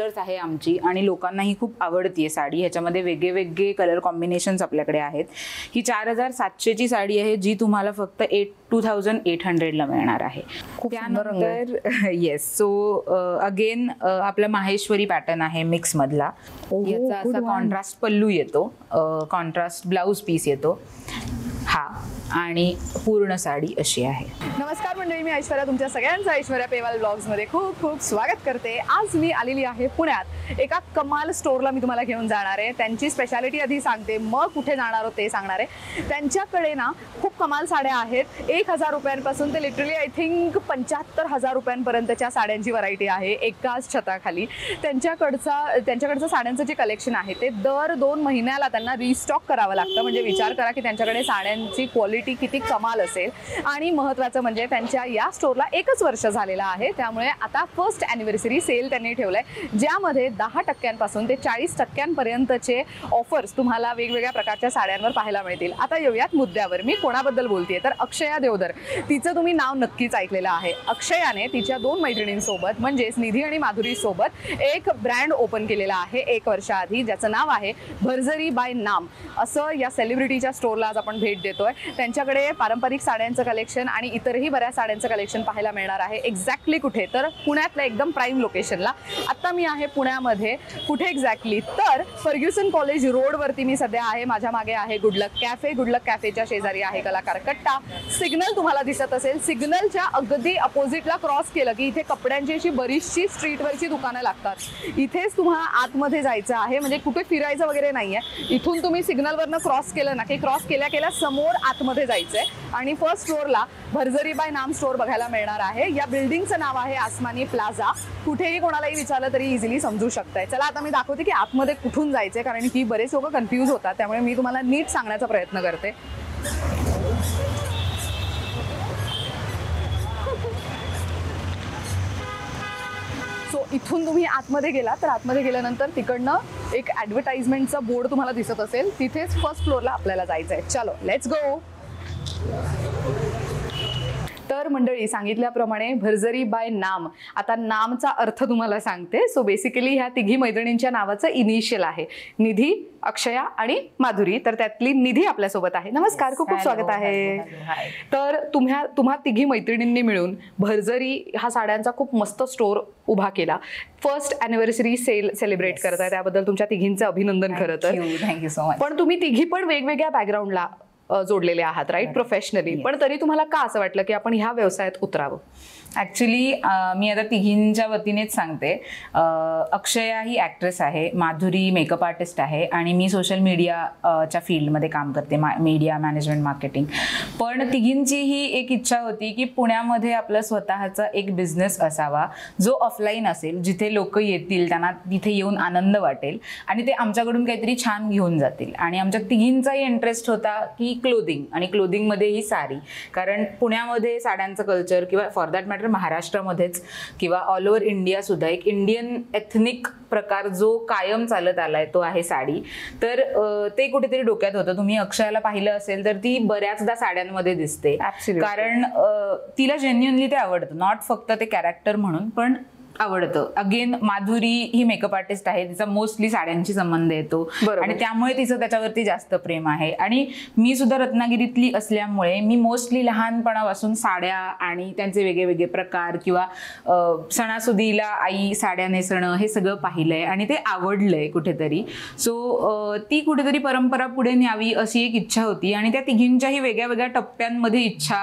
Collectors आहे आमची आणि लोकांनाही खूप आवडतीये साडी. ह्याच्यामध्ये वेगळे कलर कॉम्बिनेशन्स आपल्याकडे आहेत. ही 4700 ची साडी आहे जी तुम्हाला फक्त 2800 ला मिळणार आहे. त्यानंतर येस, सो अगेन आपला माहेश्वरी पॅटर्न आहे मिक्स मधला. याचा असा कॉन्ट्रास्ट पल्लू येतो, कॉन्ट्रास्ट ब्लाउज पीस येतो हा, आणि पूर्ण साडी अशी आहे. नमस्कार मंडळी, मी ऐश्वर्या, तुमच्या सगळ्यांचं ऐश्वर्या पेवाल ब्लॉग्स मध्ये खूप खूप स्वागत करते. आज मी आलेली आहे पुण्यात एका कमाल स्टोरला. मी तुम्हाला घेऊन जाणार आहे. त्यांची स्पेशालिटी आधी सांगते, मग कुठे जाणार आहोत ते सांगणार आहे. त्यांच्याकडे ना खूप कमाल साड्या आहेत. 1000 रुपयांपासून ते लिटरली आय थिंक 75,000 रुपयांपर्यंतच्या साड्यांची व्हरायटी आहे एकाच छताखाली. त्यांच्याकडचं साड्यांचं जे कलेक्शन आहे ते दर 2 महिन्याला त्यांना रिस्टॉक करावं लागतं. म्हणजे विचार करा की त्यांच्याकडे साड्यांची क्वालिटी किती कमाल असेल. आणि महत्त्वाचं म्हणजे त्यांच्या या स्टोरला 1च वर्ष झालेलं आहे. त्यामुळे आता फर्स्ट ॲनिव्हर्सरी सेल त्यांनी ठेवलाय, ज्यामध्ये 10% ते 40% ऑफर्स तुम्हाला वेगवेगळ्या प्रकारच्या साड्यांवर पाहायला मिळतील. आता येऊयात मुद्द्यावर. मी कोणाबद्दल बोलतेय तर अक्षया देवधर. तिचं तुम्ही नाव नक्कीच ऐकलेलं आहे. अक्षयाने तिच्या 2 मैत्रिणींसोबत म्हणजेच निधी आणि माधुरी सोबत एक ब्रँड ओपन केलेला आहे 1 वर्षाआधी, ज्याचं नाव आहे भर्जरी बाय नाम. असं या सेलिब्रिटीच्या स्टोरला आज आपण भेट देतोय. त्यांच्याकडे पारंपरिक साड्यांचं कलेक्शन आणि इतरही बऱ्याच साड्यांचं कलेक्शन पाहायला मिळणार आहे. एक्झॅक्टली कुठे तर पुण्यातल्या एकदम प्राईम लोकेशनला. आता मी आहे पुण्यामध्ये. कुठे एक्झॅक्टली तर फर्ग्युसन कॉलेज रोडवरती मी सध्या आहे. माझ्या मागे आहे गुडलक कॅफे. गुडलक कॅफेच्या शेजारी आहे कलाकार कट्टा. सिग्नल तुम्हाला दिसत असेल. सिग्नलच्या अगदी अपोजिटला क्रॉस केलं की इथे कपड्यांची अशी बरीचशी स्ट्रीटवरची दुकानं लागतात. इथेच तुम्हाला आतमध्ये जायचं आहे, म्हणजे कुठे फिरायचं वगैरे नाहीये. इथून तुम्ही सिग्नलवरनं क्रॉस केलं ना की क्रॉस केल्या समोर आतमध्ये जायचंय आणि फर्स्ट फ्लोअरला भर्जरी बाय नाम स्टोर बघायला मिळणार आहे. या बिल्डिंगचं नाव आहे आसमानी प्लाझा. कुठेही कोणालाही विचारलं तरी इझिली समजू शकताय. चला आता मी दाखवते की आतमध्ये कुठून जायचंय, कारण की बरेच लोक कन्फ्यूज होतात. त्यामुळे मी तुम्हाला नीट सांगण्याचा प्रयत्न करते. सो इथून तुम्ही आतमध्ये गेला तर आतमध्ये गेल्यानंतर तिकडनं एक ॲडव्हर्टाइजमेंटचा बोर्ड तुम्हाला दिसत असेल. तिथेच फर्स्ट फ्लोअरला आपल्याला जायचंय. चलो लेट्स गो. तर मंडळी सांगितल्याप्रमाणे भर्जरी बाय नाम. आता नामचा अर्थ तुम्हाला सांगते. सो बेसिकली ह्या तिघी मैत्रिणींच्या नावाचं इनिशियल आहे. निधी, अक्षया आणि माधुरी. तर त्यातली निधी आपल्यासोबत आहे. नमस्कार, खूप खूप स्वागत आहे. तर तुम्हा तिघी मैत्रिणींनी मिळून भर्जरी हा साड्यांचा खूप मस्त स्टोर उभा केला. फर्स्ट ॲनिव्हर्सरी सेल सेलिब्रेट करताय, त्याबद्दल तुमच्या तिघींचं अभिनंदन. खरं तर थँक्यू सो मच. पण तुम्ही तिघी पण वेगवेगळ्या बॅकग्राऊंडला जोडलेले आहात, राईट, प्रोफेशनली. पण तरी तुम्हाला का असं वाटलं की आपण ह्या व्यवसायात उतरावं? ऍक्च्युली मी आता तिघींच्या वतीनेच सांगते. अक्षया ही ॲक्ट्रेस आहे, माधुरी मेकअप आर्टिस्ट आहे आणि मी सोशल मीडियाच्या फील्डमध्ये काम करते, मीडिया मॅनेजमेंट मार्केटिंग. पण तिघींची ही एक इच्छा होती की पुण्यामध्ये आपलं स्वतःचा एक बिझनेस असावा जो ऑफलाईन असेल, जिथे लोक येतील, त्यांना तिथे येऊन आनंद वाटेल आणि ते आमच्याकडून काहीतरी छान घेऊन जातील. आणि आमच्या तिघींचाही इंटरेस्ट होता की क्लोदिंग, आणि क्लोदिंगमध्ये ही साडी. कारण पुण्यामध्ये साड्यांचं कल्चर किंवा फॉर दॅट मॅटर महाराष्ट्रामध्येच किंवा ऑल ओव्हर इंडिया सुद्धा एक इंडियन एथनिक प्रकार जो कायम चालत आलाय तो आहे साडी. तर ते कुठेतरी डोक्यात होतं. तुम्ही अक्षयाला पाहिलं असेल तर ती बऱ्याचदा साड्यांमध्ये दिसते, कारण तिला जेन्युअनली ते आवडतं, नॉट फक्त ते कॅरेक्टर म्हणून पण आवडतं. अगेन माधुरी ही मेकअप आर्टिस्ट आहे, तिचा मोस्टली साड्यांशी संबंध येतो आणि त्यामुळे तिचं त्याच्यावरती जास्त प्रेम आहे. आणि मी सुद्धा रत्नागिरीतली असल्यामुळे मी मोस्टली लहानपणापासून साड्या आणि त्यांचे वेगळे प्रकार किंवा सणासुदीला आई साड्या नेसणं हे सगळं पाहिलंय आणि ते आवडलंय कुठेतरी. सो ती कुठेतरी परंपरा पुढे न्यावी अशी एक इच्छा होती आणि त्या तिघींच्याही वेगळ्या टप्प्यांमध्ये इच्छा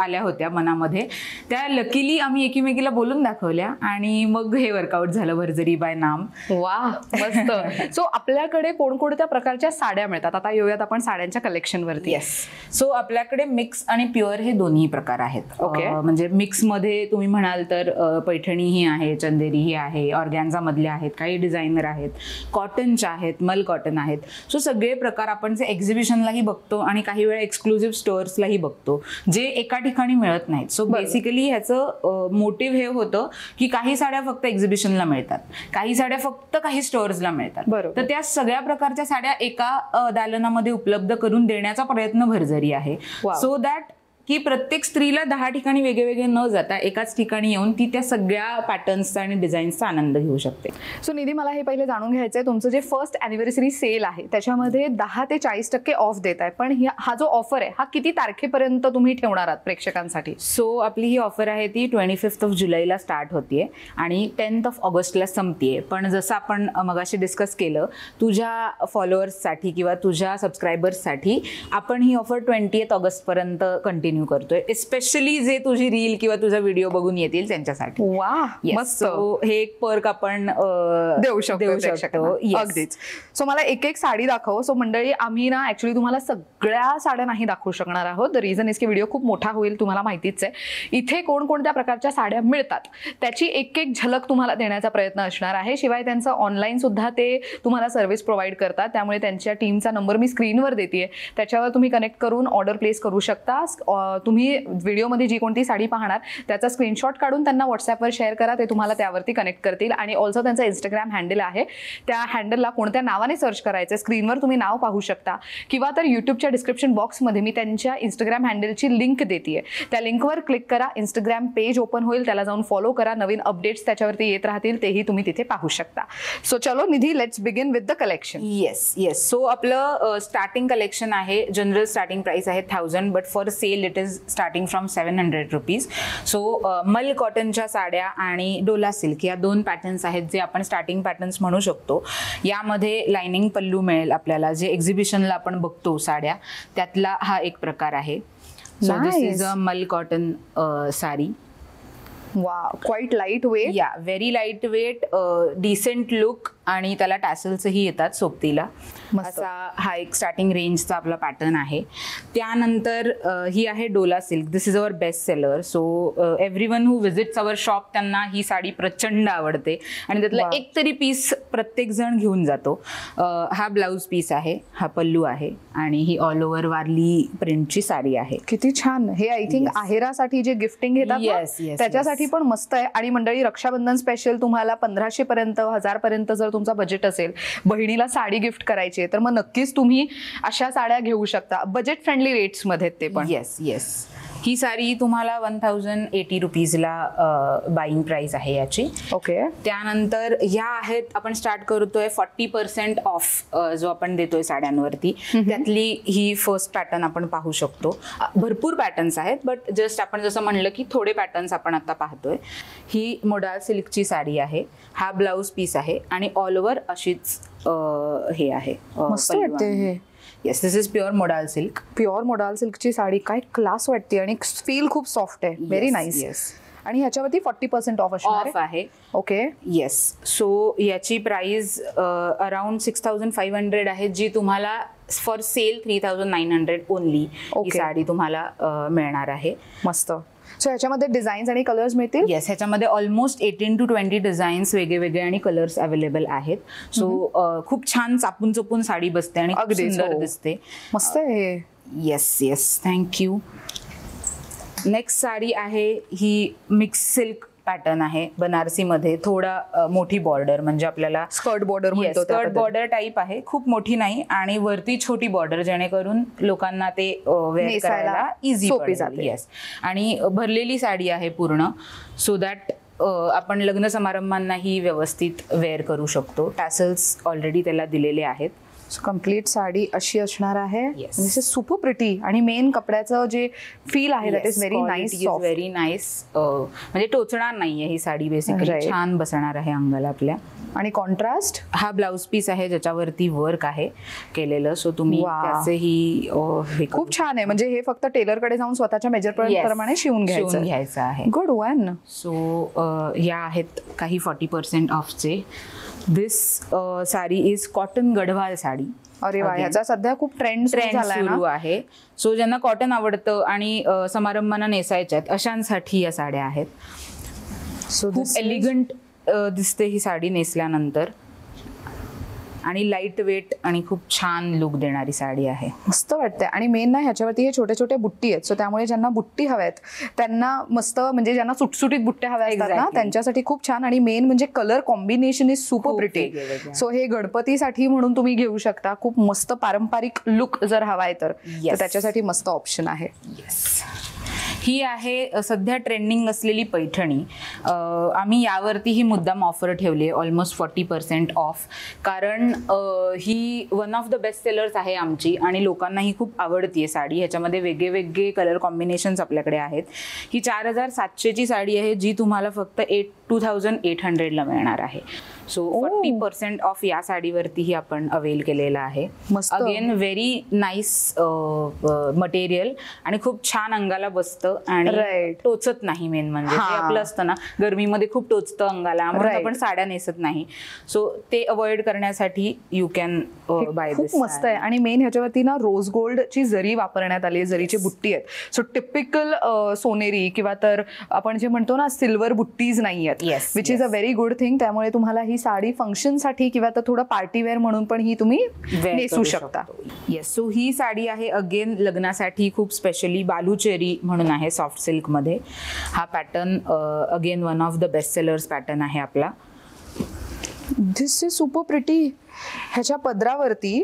आल्या होत्या मनामध्ये. त्या लकीली आम्ही एकीमेकीला बोलून दाखवल्या आणि मग हे वर्कआउट झालं भर्जरी बाय नाम. वा, मस्त. सो आपल्याकडे कोणकोणत्या प्रकारच्या साड्या मिळतात? आता येऊयात आपण साड्यांच्या कलेक्शनवरती. येस. सो आपल्याकडे मिक्स आणि प्युअर हे दोन्ही प्रकार आहेत. ओके. म्हणजे मिक्समध्ये तुम्ही म्हणाल तर पैठणीही आहे, चंदेरीही आहे, ऑर्गॅन्झा मधले आहेत, काही डिझायनर आहेत, कॉटनच्या आहेत, मल कॉटन आहेत. सो सगळे प्रकार आपण जे एक्झिबिशनलाही बघतो आणि काही वेळा एक्सक्लुझिव्ह स्टोअर्सलाही बघतो, जे एका ठिकाणी मिळत नाहीत. सो बेसिकली ह्याचं मोटिव्ह हे होतं की काही साड्या फक्त एक्झिबिशनला मिळतात, काही साड्या फक्त काही स्टोअर्सला मिळतात. तर त्या सगळ्या प्रकारच्या साड्या एका दालनामध्ये उपलब्ध करून देण्याचा प्रयत्न भर्जरी आहे. सो दॅट की प्रत्येक स्त्रीला 10 ठिकाणी वेगळे न जाता एकाच ठिकाणी येऊन ती त्या सगळ्या पॅटर्न्सचा आणि डिझाईन्सचा आनंद घेऊ शकते. सो निधी, मला हे पहिले जाणून घ्यायचंय, तुमचं जे फर्स्ट अॅनिव्हर्सरी सेल आहे त्याच्यामध्ये 10 ते 40% ऑफ देत आहे, पण हा जो ऑफर आहे हा किती तारखेपर्यंत तुम्ही ठेवणार आहात प्रेक्षकांसाठी? सो आपली ही ऑफर आहे ती 25 जुलैला स्टार्ट होतीये आणि 10 ऑगस्टला संपतीये. पण जसं आपण मगाशी डिस्कस केलं, तुझ्या फॉलोअर्ससाठी किंवा तुझ्या सबस्क्रायबर्ससाठी आपण ही ऑफर 28 ऑगस्टपर्यंत कंटिन्यू करतोय, स्पेशली जे तुझी रील किंवा तुझा व्हिडिओ बघून येतील त्यांच्यासाठी. वा, मस्त. हे एक पर्क आपण देऊ शकतो. अगदीच. सो मला एक एक साडी दाखव. सो मंडळी, आम्ही ना ऍक्च्युली तुम्हाला सगळ्या साड्या नाही दाखवू शकणार आहोत. द रिझन इज की व्हिडिओ खूप मोठा होईल, तुम्हाला माहितीच आहे. इथे कोणकोणत्या प्रकारच्या साड्या मिळतात त्याची एक एक झलक तुम्हाला देण्याचा प्रयत्न असणार आहे. शिवाय त्यांचं ऑनलाईन सुद्धा ते तुम्हाला सर्व्हिस प्रोव्हाइड करतात, त्यामुळे त्यांच्या टीमचा नंबर मी स्क्रीनवर देते, त्याच्यावर तुम्ही कनेक्ट करून ऑर्डर प्लेस करू शकता. तुम्ही व्हिडिओमध्ये जी कोणती साडी पाहणार त्याचा स्क्रीनशॉट काढून त्यांना व्हॉट्सअपवर शेअर करा, ते तुम्हाला त्यावरती कनेक्ट करतील. आणि ऑल्सो त्यांचा इंस्टाग्राम हँडल आहे, त्या हँडलला कोणत्या नावाने सर्च करायचं स्क्रीनवर तुम्ही नाव पाहू शकता, किंवा तर युट्यूबच्या डिस्क्रिप्शन बॉक्समध्ये मी त्यांच्या इंस्टाग्राम हँडलची लिंक देते, त्या लिंकवर क्लिक करा, इंस्टाग्राम पेज ओपन होईल, त्याला जाऊन फॉलो करा, नवीन अपडेट्स त्याच्यावरती येत राहतील, तेही तुम्ही तिथे पाहू शकता. सो चलो Nidhi, let's begin with the collection. Yes. So आपलं स्टार्टिंग कलेक्शन आहे. जनरल स्टार्टिंग प्राइस आहे 1000, but for sale it is starting from 700 rupees. So mul कॉटनच्या साड्या आणि डोला सिल्क या 2 पॅटर्न्स आहेत जे आपण स्टार्टिंग पॅटर्न्स म्हणू शकतो. यामध्ये लाइनिंग पल्लू मिळेल आपल्याला, जे एक्झिबिशनला आपण बघतो साड्या त्यातला हा एक प्रकार आहे. So this is a mul cotton sari. Wow, quite light weight. Yeah, very light weight, decent look, आणि त्याला टॅसल्सही येतात सोबतीला. असा हा एक स्टार्टिंग रेंजचा आपला पॅटर्न आहे. त्यानंतर ही आहे Dola silk. This is our best seller. So everyone who visits our shop त्यांना ही साडी प्रचंड आवडते आणि त्यातला एक तरी पीस प्रत्येक जण घेऊन जातो. हा ब्लाउज पीस आहे, हा पल्लू आहे आणि ही ऑल ओव्हर वारली प्रिंटची साडी आहे. किती छान. हे आय थिंक आहेरासाठी जे गिफ्टिंग घेतात त्याच्यासाठी पण मस्त आहे. आणि मंडळी, रक्षाबंधन स्पेशल तुम्हाला 1500 पर्यंत 1000 पर्यंत जर तुमचा बजेट असेल, बहिणीला साडी गिफ्ट करायची तर मग नक्कीच तुम्ही अशा साड्या घेऊ शकता, बजेट फ्रेंडली रेट्स मध्ये ते पण. येस. ही साडी तुम्हाला 1080 रुपीजला बाईंग प्राइस आहे याची. ओके. त्यानंतर ह्या आहेत, आपण स्टार्ट करतोय 40% ऑफ जो आपण देतोय साड्यांवरती, त्यातली ही फर्स्ट पॅटर्न आपण पाहू शकतो. भरपूर पॅटर्न्स आहेत, बट जस्ट आपण जसं म्हणलं की थोडे पॅटर्न्स आपण आता पाहतोय. ही मोडाल सिल्कची साडी आहे, हा ब्लाउज पीस आहे आणि ऑल ओव्हर अशीच हे आहे. मस्त वाटते हे. Yes, this is pure modal silk. Pure modal सिल्कची साडी काय क्लास वाटते आणि फील खूप सॉफ्ट आहे. Very nice. येस. आणि ह्याच्यावरती 40% ऑफ आहे. ओके. येस. सो याची प्राइस अराउंड 6500 आहे, जी तुम्हाला फॉर सेल 3900 ओनली ही साडी तुम्हाला मिळणार आहे. मस्त. सो ह्याच्यामध्ये डिझाईन्स आणि कलर्स मिळतील? येस, ह्याच्यामध्ये ऑलमोस्ट 18 to 20 डिझाईन्स वेगळे आणि कलर्स अवेलेबल आहेत. सो खूप छान चापून चोपून साडी बसते आणि अगदी सुंदर दिसते. मस्त आहे. Yes, thank you. नेक्स्ट साडी आहे ही मिक्स सिल्क पॅटर्न आहे, बनारसी मध्ये थोडा मोठी बॉर्डर, म्हणजे आपल्याला स्कर्ट बॉर्डर म्हणतो, स्कर्ट बॉर्डर टाईप आहे, खूप मोठी नाही आणि वरती छोटी बॉर्डर, जेणेकरून लोकांना ते वेअर करायला इझी पडेल. येस. आणि भरलेली साडी आहे पूर्ण, सो दॅट आपण लग्न समारंभांनाही व्यवस्थित वेअर करू शकतो. टॅसल्स ऑलरेडी त्याला दिलेले आहेत. कंप्लीट साडी अशी असणार आहे. दिस इज सुपर प्रिटी. आणि मेन कपड्याचं जे फील आहे that is very nice. Very nice. म्हणजे टोचणार नाहीये ही साडी, बेसिकली छान बसणार आहे अंगाला आपल्या. आणि कॉन्ट्रास्ट, हा ब्लाउज पीस आहे ज्याच्यावरती वर्क आहे केलेलं. सो तुम्ही त्याचेही खूप छान आहे. म्हणजे हे फक्त टेलरकडे जाऊन स्वतःच्या मेजरमेंट प्रमाणे शिवून घ्यायचं आहे. Good one. सो या आहेत काही 40% ऑफचे. दिस साडी इज कॉटन गढवाल साडी. अरे वा, ह्याचा सध्या खूप ट्रेंड सुरू आहे. सो ज्यांना कॉटन आवडतं आणि समारंभांना नेसायच्या आहेत अशांसाठी या साड्या आहेत. सो खूप एलिगंट दिसते ही साडी नेसल्यानंतर आणि लाईट वेट आणि खूप छान लुक देणारी साडी आहे. मस्त वाटते. आणि मेन ना ह्याच्यावरती हे छोटे छोटे बुट्टी आहेत, सो त्यामुळे ज्यांना बुट्टी हव्यात त्यांना मस्त, म्हणजे ज्यांना सुटसुटीत बुट्ट्या हव्या असतात ना त्यांच्यासाठी खूप छान. आणि मेन म्हणजे colour combination is super pretty. So हे गणपतीसाठी म्हणून तुम्ही घेऊ शकता. खूप मस्त पारंपरिक लुक जर हवाय तर त्याच्यासाठी मस्त ऑप्शन आहे. ही आहे सध्या ट्रेंडिंग असलेली पैठणी. आम्ही यावरती ही मुद्दाम ऑफर ठेवली आहे, ऑलमोस्ट 40% ऑफ, कारण ही one of the best sellers आहे आमची आणि लोकांना ही खूप आवडतीये साडी. ह्याच्यामध्ये वेगळे वेगळे कलर कॉम्बिनेशन्स आपल्याकडे आहेत. ही 4700ची साडी आहे, जी तुम्हाला फक्त 2800ला मिळणार आहे. सो 40% ऑफ या साडीवरती ही आपण अवेल केलेला आहे. मस्त. अगेन व्हेरी नाईस मटेरियल आणि खूप छान अंगाला बसतं आणि टोचत नाही. मेन म्हणजे आपलं असतं ना, गरमीमध्ये खूप टोचतं अंगाला, म्हणून आपण साड्या नेसत नाही. सो ते अवॉइड करण्यासाठी यू कॅन बाय दिस. खूप मस्त आहे. आणि मेन ह्याच्यावरती ना रोज गोल्डची जरी वापरण्यात आली आहे, जरीची बुट्टी आहेत. सो टिपिकल सोनेरी किंवा तर आपण जे म्हणतो ना सिल्वर बुट्टीज नाही आहेत, which is a very good thing. त्यामुळे तुम्हाला ही साडी फंक्शनसाठी किंवा तर थोडं पार्टीवेअर म्हणून पण ही तुम्ही नेसू शकता. येस. सो ही साडी आहे अगेन लग्नासाठी खूप स्पेशली बालूचेरी म्हणून आहे, सॉफ्ट सिल्क मध्ये. हा pattern again one of the best sellers pattern आहे आपला. दिस इज सुपर प्रिटी. ह्याच्या पदरावरती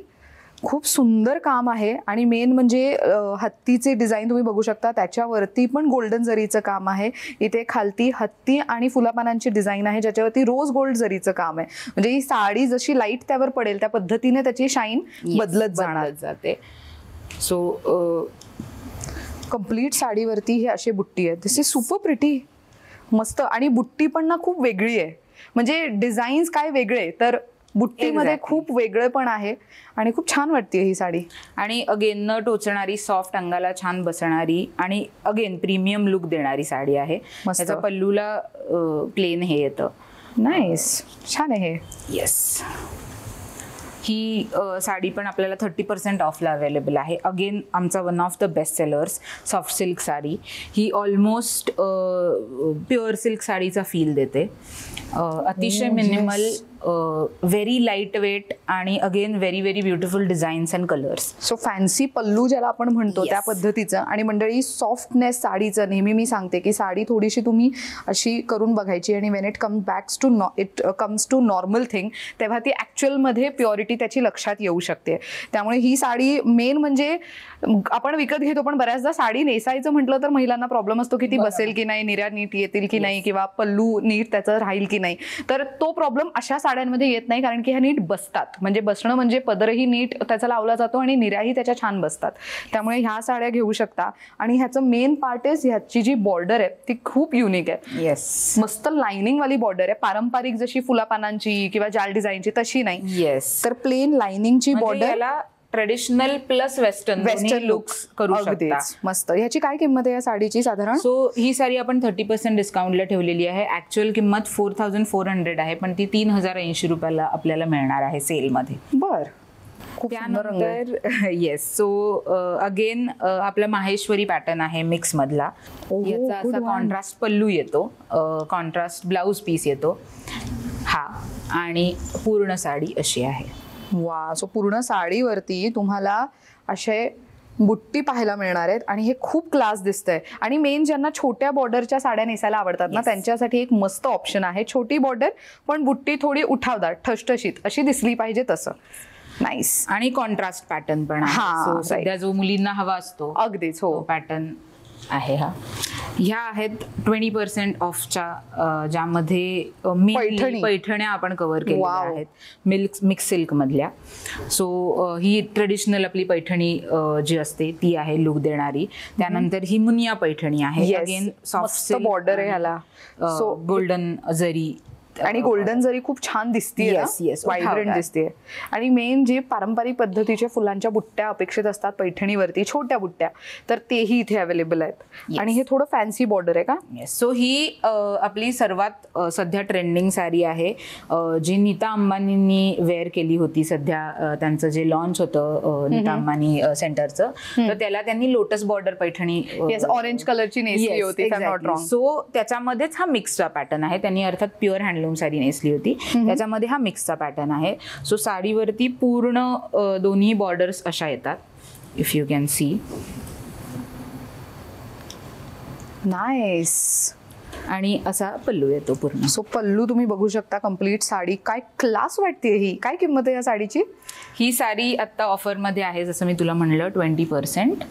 खूप सुंदर काम आहे आणि मेन म्हणजे हत्तीचे डिझाईन तुम्ही बघू शकता. त्याच्यावरती पण गोल्डन जरीचं काम आहे. इथे खालती हत्ती आणि फुलापानांची डिझाईन आहे, ज्याच्यावरती रोज गोल्ड जरीचं काम आहे. म्हणजे ही साडी जशी लाईट त्यावर पडेल त्या पद्धतीने त्याची शाईन बदलत जाते. सो कम्प्लीट साडीवरती ही अशी बुट्टी आहे. दिस इज सुपर प्रिटी. मस्त. आणि बुट्टी पण ना खूप वेगळी आहे. म्हणजे डिझाईन्स काय वेगळे, तर बुट्टीमध्ये खूप वेगळं पण आहे आणि खूप छान वाटते ही साडी. आणि अगेन न टोचणारी, सॉफ्ट, अंगाला छान बसणारी आणि अगेन प्रीमियम लुक देणारी साडी आहे. त्याचा पल्लूला प्लेन हे येतं. नाईस, छान आहे हे. येस. ही साडी पण आपल्याला 30% ऑफला अवेलेबल आहे. अगेन आमचा one of the best sellers soft silk sari. ही ऑलमोस्ट प्युअर सिल्क साडीचा फील देते. अतिशय मिनिमल, व्हेरी लाईट वेट आणि again very very beautiful designs and colours. So fancy pallu ज्याला आपण म्हणतो त्या पद्धतीचं. आणि मंडळी सॉफ्टनेस साडीचं नेहमी मी सांगते की साडी थोडीशी तुम्ही अशी करून बघायची आणि when it comes to normal thing, तेव्हा ती ॲक्च्युअलमध्ये प्युरिटी त्याची लक्षात येऊ शकते. त्यामुळे ही साडी मेन म्हणजे आपण विकत घेतो, पण बऱ्याचदा साडी नेसायचं म्हटलं तर महिलांना प्रॉब्लेम असतो की ती बसेल की नाही, निर्या नीट येतील की नाही, किंवा पल्लू नीट त्याचं राहील की नाही. तर तो प्रॉब्लेम अशा साड्यांमध्ये येत नाही, कारण की ह्या नीट बसतात. म्हणजे बसणं म्हणजे पदरही नीट त्याचा लावला जातो आणि निर्याही त्याच्या छान बसतात. त्यामुळे ह्या साड्या घेऊ शकता. आणि ह्याचं मेन पार्ट आहे ह्याची जी बॉर्डर आहे ती खूप युनिक आहे. येस. मस्त लाइनिंग वाली बॉर्डर आहे. पारंपरिक जशी फुलापानांची किंवा जाल डिझाईनची तशी नाही. येस. तर प्लेन लाइनिंगची border, traditional plus western looks करू शकता. मस्त. ह्याची काय किंमत आहे या साडीची साधारण? सो ही साडी आपण 30% डिस्काउंटला ठेवलेली आहे. ऍक्च्युअल किंमत 4400 आहे, पण ती 3080 रुपयाला आपल्याला मिळणार आहे सेलमध्ये. बर. त्यानंतर येस. सो अगेन आपला माहेश्वरी पॅटर्न आहे मिक्स मधला. याचा असा कॉन्ट्रास्ट पल्लू येतो, कॉन्ट्रास्ट ब्लाउज पीस येतो हा, आणि पूर्ण साडी अशी आहे. वा. सो पूर्ण साडीवरती तुम्हाला असे बुट्टी पाहायला मिळणार आहेत आणि हे खूप क्लास दिसतंय. आणि मेन ज्यांना छोट्या बॉर्डरच्या साड्या नेसायला आवडतात ना, त्यांच्यासाठी एक मस्त ऑप्शन आहे. छोटी बॉर्डर पण बुट्टी थोडी उठावदार, ठसठशीत अशी दिसली पाहिजे तसं. नाईस. आणि कॉन्ट्रास्ट पॅटर्न पण आहे. सध्या जो मुलींना हवा असतो अगदीच हो पॅटर्न आहे हा. ह्या आहेत 20% ऑफच्या, ज्यामध्ये पैठण्या आपण कव्हर केलेल्या आहेत मिक्स सिल्क मधल्या. सो ही ट्रेडिशनल आपली पैठणी जी असते ती आहे लुक देणारी. त्यानंतर ही मुनिया पैठणी आहे. अगेन सॉफ्ट सिल्क बॉर्डर आहे ह्याला. सो गोल्डन जरी आणि गोल्डन जरी खूप छान दिसते, व्हायब्रंट दिसते. आणि मेन जे पारंपरिक पद्धतीच्या फुलांच्या बुट्ट्या अपेक्षित असतात पैठणीवरती, छोट्या बुट्ट्या, तर तेही इथे अवेलेबल आहेत. आणि हे थोडं फॅन्सी बॉर्डर आहे का? सो ही आपली सर्वात सध्या ट्रेंडिंग साडी आहे, जी नीता अंबानींनी वेअर केली होती. सध्या त्यांचं जे लॉन्च होतं नीता अंबानी सेंटरचं, तर त्याला त्यांनी लोटस बॉर्डर पैठणी ऑरेंज कलरची नेसली होती. सो त्याच्यामध्येच हा मिक्सचा पॅटर्न आहे. त्यांनी अर्थात प्युअर हँडलूम साडी नेसली होती, त्याच्यामध्ये हा मिक्सचा पॅटर्न आहे. सो साडीवरती पूर्ण दोन्ही बॉर्डर्स अशा येतात, if you can see. Nice. आणि असा पल्लू येतो पूर्ण. सो पल्लू तुम्ही बघू शकता. कम्प्लीट साडी काय क्लास वाटते. ही काय किंमत आहे या साडीची? ही साडी आता ऑफरमध्ये आहे, जसं मी तुला म्हणलं 20%.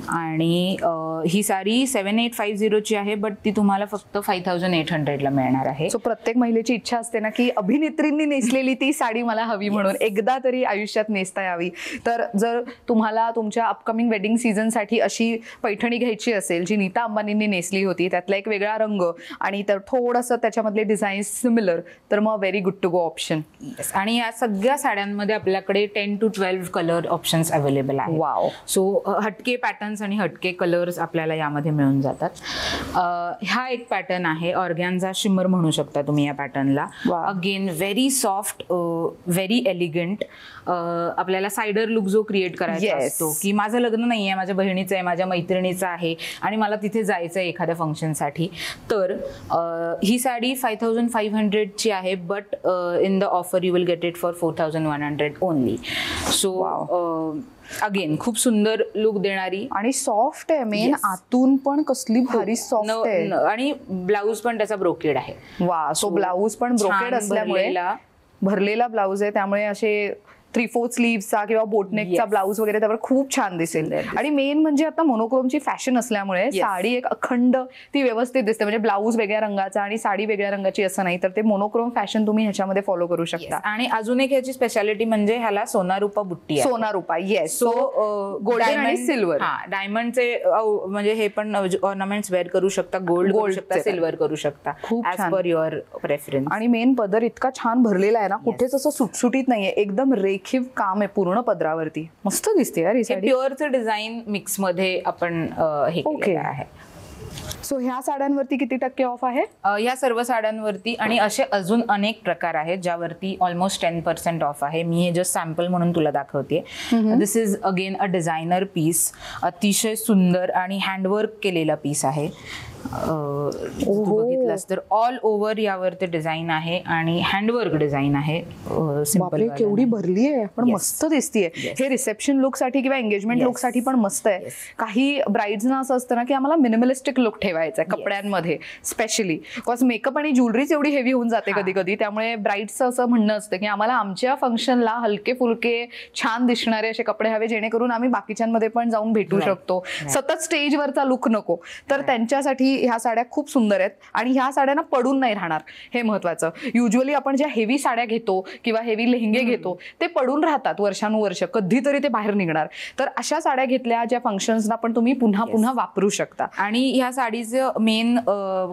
आणि ही साडी 7850ची आहे, बट ती तुम्हाला फक्त 5800ला मिळणार आहे. सो प्रत्येक महिलेची इच्छा असते ना की अभिनेत्रींनी नेसलेली ती साडी मला हवी म्हणून, एकदा तरी आयुष्यात नेसता यावी. तर जर तुम्हाला तुमच्या अपकमिंग वेडिंग सीझन साठी अशी पैठणी घ्यायची असेल जी नीता अंबानींनी नेसली होती, त्यातला एक वेगळा रंग आणि तर थोडंसं त्याच्यामधले डिझाईन सिमिलर, तर मग very good to go option. आणि या सगळ्या साड्यांमध्ये आपल्याकडे 10 to 12 कलर ऑप्शन्स अवेलेबल आहेत. वाव. सो हटके पॅटर्न्स आणि हटके कलर्स आपल्याला यामध्ये मिळून जातात. हा एक पॅटर्न आहे, ऑर्गॅन्झा शिमर म्हणू शकता तुम्ही या पॅटर्नला. Again very soft, very elegant. आपल्याला सायडर लुक जो क्रिएट करायचा असतो की माझं लग्न नाहीये, माझ्या बहिणीचं आहे, माझ्या मैत्रिणीचं आहे आणि मला तिथे जायचं आहे एखाद्या फंक्शनसाठी, तर ही साडी 5500ची आहे, but in the offer you will get it for 4100 only. So again खूप सुंदर लुक देणारी आणि सॉफ्ट आहे, मेन आतून पण कसली भारी सॉफ्ट आहे आणि ब्लाऊज पण त्याचा ब्रोकेड आहे. वा. सो ब्लाऊज पण ब्रोकेड असल्यामुळे भरलेला ब्लाऊज आहे, त्यामुळे असे 3/4 स्लीव्हचा किंवा बोटनेकचा ब्लाऊज वगैरे त्यावर खूप छान दिसेल. आणि मेन म्हणजे आता मोनोक्रोमची फॅशन असल्यामुळे साडी एक अखंड ती व्यवस्थित दिसते, म्हणजे ब्लाऊज वेगळ्या रंगाचा आणि साडी वेगळ्या रंगाची असं नाही, तर ते मोनोक्रोम फॅशन तुम्ही ह्याच्यामध्ये फॉलो करू शकता. आणि अजून एक ह्याची स्पेशालिटी म्हणजे ह्याला सोनारूपा बुट्टी आहे. सोनारूपा, येस. सो गोल्डन आणि सिल्वर, डायमंडचे म्हणजे हे पण ऑर्नामेंट्स वेअर करू शकता, गोल्ड करू शकता, सिल्वर करू शकता, ॲज पर युअर प्रेफरन्स. आणि मेन पदर इतका छान भरलेला आहे ना, कुठेच असं सुटसुटीत नाहीये, एकदम रेखीव काम आहे पूर्ण पदरावरती, मस्त दिसते यार ही साडी. प्युअरचं डिझाईन मिक्स मध्ये आपण हे केलेलं आहे. सो ह्या साड्यांवरती किती टक्के ऑफ आहे? या सर्व साड्यांवरती आणि असे अजून अनेक प्रकार आहेत ज्यावरती ऑलमोस्ट 10% ऑफ आहे. मी हे जस्ट सॅम्पल म्हणून तुला दाखवते. This is again a designer piece, अतिशय सुंदर आणि हँडवर्क केलेला पीस आहे. बघितलंस तर ऑल ओव्हर यावरती डिझाईन आहे आणि हँडवर्क डिझाईन आहे. सिंपल केवढी भरली आहे पण मस्त दिसतीये. हे रिसेप्शन लुक साठी किंवा एंगेजमेंट लुक साठी पण मस्त आहे. काही ब्राइड्सना असं असतं ना की आम्हाला मिनिमलिस्टिक लुक ठेवायचा आहे कपड्यांमध्ये, स्पेशली बिकॉज मेकअप आणि ज्वेलरीच एवढी हेवी होऊन जाते कधी कधी, त्यामुळे ब्राइड्सचं असं म्हणणं असतं की आम्हाला आमच्या फंक्शनला हलके फुलके छान दिसणारे असे कपडे हवे, जेणेकरून आम्ही बाकीच्यांमध्ये पण जाऊन भेटू शकतो, सतत स्टेजवरचा लुक नको. तर त्यांच्यासाठी ह्या साड्या खूप सुंदर आहेत आणि ह्या साड्यांना पडून नाही राहणार, हे महत्वाचं. युजली आपण ज्या हेवी साड्या घेतो किंवा हेवी लेहंगे घेतो ते पडून राहतात वर्षानुवर्ष, कधीतरी ते बाहेर निघणार. तर अशा साड्या घेतल्या ज्या फंक्शन्सना पण तुम्ही पुन्हा पुन्हा वापरू शकता. आणि ह्या साडीचं मेन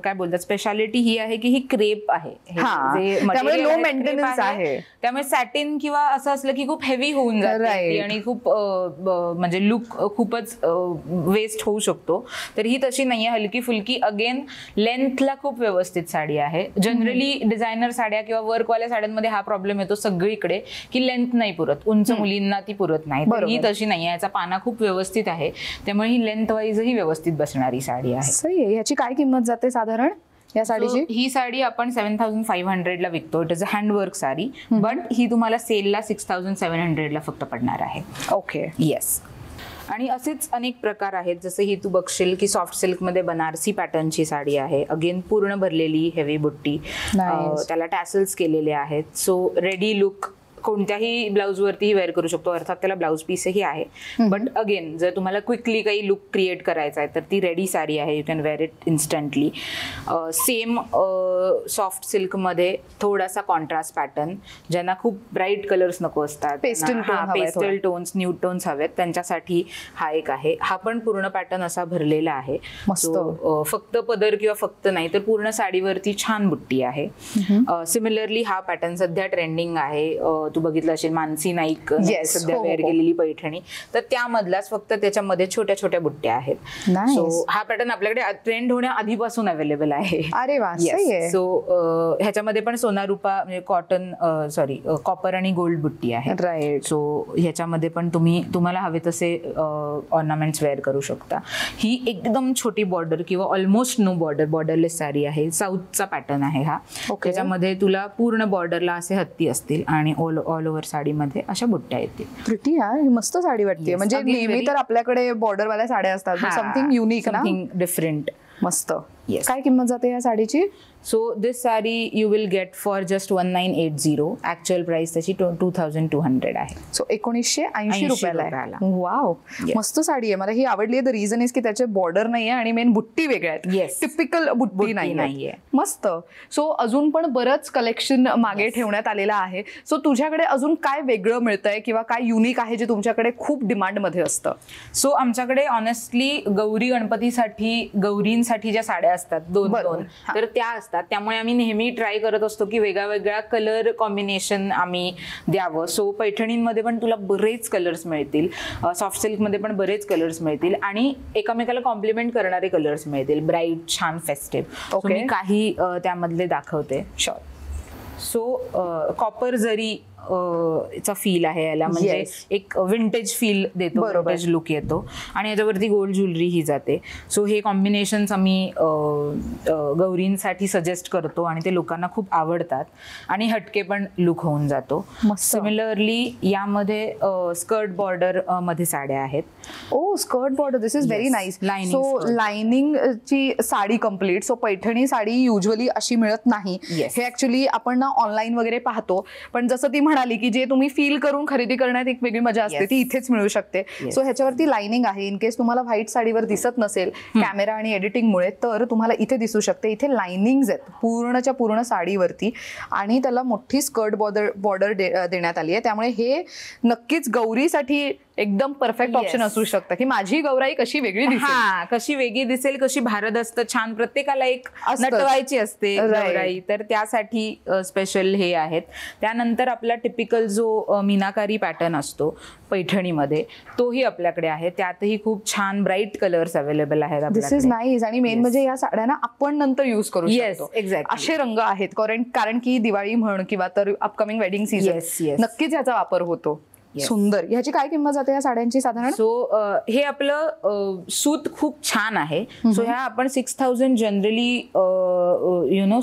काय बोलतात स्पेशालिटी ही आहे की ही क्रेप आहे, त्यामुळे लो मेंटेनन्स आहे, त्यामुळे सॅटिन किंवा असं असलं की खूप हेवी होऊन जाते आणि खूप म्हणजे लुक खूपच वेस्ट होऊ शकतो. तर ही तशी नाहीये, हलकी फुलकी. अगेन लेंथला खूप व्यवस्थित साडी आहे. जनरली डिझायनर साड्या किंवा वर्कवाल्या साड्यांमध्ये हा प्रॉब्लेम येतो सगळीकडे की लेंथ नाही पुरत, उंच मुलींना ती पुरत नाही. तर ही तशी नाही, याचा पाना खूप व्यवस्थित आहे, त्यामुळे ही लेंथ वाईजही व्यवस्थित बसणारी साडी आहे. सही आहे. ह्याची काय किंमत जाते साधारण या साडीची? ही साडी आपण 7500ला विकतो. It is a handwork sari, but he तुम्हाला सेलला 6700ला फक्त पडणार आहे. Okay, yes. आणि असेच अनेक प्रकार आहेत, जसं ही तू बघशील की सॉफ्ट सिल्क मध्ये बनारसी पॅटर्नची साडी आहे. अगेन पूर्ण भरलेली हेवी बुट्टी, त्याला टॅसल्स केलेले आहेत. सो रेडी लुक कोणत्याही ब्लाऊज वरतीही वेअर करू शकतो, अर्थात त्याला ब्लाऊज पीसही आहे. बट अगेन जर तुम्हाला क्विकली काही लुक क्रिएट करायचा आहे तर ती रेडी साडी आहे, you can wear it instantly. Same soft silk मध्ये थोडासा कॉन्ट्रास्ट पॅटर्न, ज्यांना खूप ब्राईट कलर्स नको असतात, पेस्टल टोन्स, न्यूड टोन्स हवेत, त्यांच्यासाठी हा एक आहे. हा पण पूर्ण पॅटर्न असा भरलेला आहे. फक्त पदर किंवा फक्त नाही तर पूर्ण साडीवरती छान बुट्टी आहे. सिमिलरली हा पॅटर्न सध्या ट्रेंडिंग आहे. तू बघितलं असेल मानसी नाईक सध्या वेअर केलेली पैठणी, तर त्यामधलाच फक्त त्याच्यामध्ये छोट्या छोट्या बुट्ट्या आहेत. सो हा पॅटर्न आपल्याकडे ट्रेंड होण्या आधीपासून अवेलेबल आहे. अरे वा. सो ह्याच्यामध्ये पण सोनारूपा म्हणजे कॉटन कॉपर आणि गोल्ड बुट्टी आहे. राईट. सो ह्याच्यामध्ये पण तुम्हाला हवे तसे ऑर्नामेंट्स वेअर करू शकता. ही एकदम छोटी बॉर्डर किंवा almost no border, borderless sari आहे. साऊथचा पॅटर्न आहे हा. त्याच्यामध्ये तुला पूर्ण बॉर्डरला असे हत्ती असतील आणि ऑल ओव्हर साडीमध्ये अशा बुट्ट्या येतील. प्रिटी यार, ही मस्त साडी वाटते. म्हणजे नेहमी तर आपल्याकडे बॉर्डरवाल्या साड्या असतात, समथिंग युनिक, समथिंग डिफरंट. मस्त. Yes. काय किंमत जाते या साडीची? So this sari you will get for just 1980. Actual price त्याची 2200 आहे. सो 1980 रुपयाला रुपयाला. वाव, मस्त साडी आहे. मला ही आवडली आहे. द रिझन इज की त्याचे बॉर्डर नाहीये आणि मेन बुट्टी वेगळ्या आहेत. Yes. टिपिकल बुट्टी नाहीये. नाहीये. मस्त. सो अजून पण बरंच कलेक्शन मागे ठेवण्यात आलेलं आहे. सो तुझ्याकडे अजून काय वेगळं मिळतंय किंवा काय युनिक आहे जे तुमच्याकडे खूप डिमांड मध्ये असतं? सो आमच्याकडे ऑनेस्टली गौरी गणपतीसाठी गौरींसाठी ज्या साड्या असतात दोन तर त्या असतात. त्यामुळे आम्ही नेहमी ट्राय करत असतो की वेगळ्या वेगळ्या कलर कॉम्बिनेशन आम्ही द्यावं. सो पैठणींमध्ये पण तुला बरेच कलर्स मिळतील, सॉफ्ट सिल्कमध्ये पण बरेच कलर्स मिळतील आणि एकमेकाला कॉम्प्लिमेंट करणारे कलर्स मिळतील. ब्राईट, छान, फेस्टिव्ह. मी काही त्यामधले दाखवते. शुअर. सो कॉपर जरी चा फील आहे याला, म्हणजे एक विंटेज फील देतो, विंटेज लुक येतो आणि याच्यावरती गोल्ड ज्वेलरी ही जाते. सो हे कॉम्बिनेशन्स आम्ही गौरींसाठी सजेस्ट करतो आणि ते लोकांना खूप आवडतात आणि हटके पण लुक होऊन जातो. सिमिलरली यामध्ये स्कर्ट बॉर्डर मध्ये साड्या आहेत. Oh, skirt border, this is very nice. So lining ची sari complete. So Paithani sari usually अशी मिळत नाही. हे ऍक्च्युली आपण ना ऑनलाईन वगैरे पाहतो, पण जसं ती म्हणाली की जे तुम्ही फील करून खरेदी करण्यात एक वेगळी मजा असते ती इथेच मिळू शकते. सो ह्याच्यावरती लाइनिंग आहे. इन केस तुम्हाला व्हाईट साडीवर दिसत नसेल कॅमेरा आणि एडिटिंगमुळे, तर तुम्हाला इथे दिसू शकते. इथे लाइनिंग्स आहेत पूर्णच्या पूर्ण साडीवरती आणि त्याला मोठी स्कर्ट बॉर्डर देण्यात आली आहे. त्यामुळे हे नक्कीच गौरीसाठी एकदम परफेक्ट ऑप्शन असू शकतं की माझी गौराई कशी वेगळी दिसेल, कशी वेगळी दिसेल, कशी भारत असतं छान. प्रत्येकाला एक नटवायची असते गौराई, तर त्यासाठी स्पेशल हे आहेत. त्यानंतर आपला टिपिकल जो मीनाकारी पॅटर्न असतो पैठणीमध्ये तोही आपल्याकडे आहे. त्यातही खूप छान ब्राईट कलर्स अवेलेबल आहेत. दिस इज नाईस. आणि मेन म्हणजे या साड्यांना आपण नंतर युज करू शकतो. एक्झॅक्टली असे रंग आहेत कारण की दिवाळी म्हण किंवा तर अपकमिंग वेडिंग सीझन नक्कीच याचा वापर होतो. सुंदर. ह्याची काय किंमत जाते या साड्यांची साधारण? सो हे आपलं सूत खूप छान आहे. सो ह्या आपण 6000 जनरली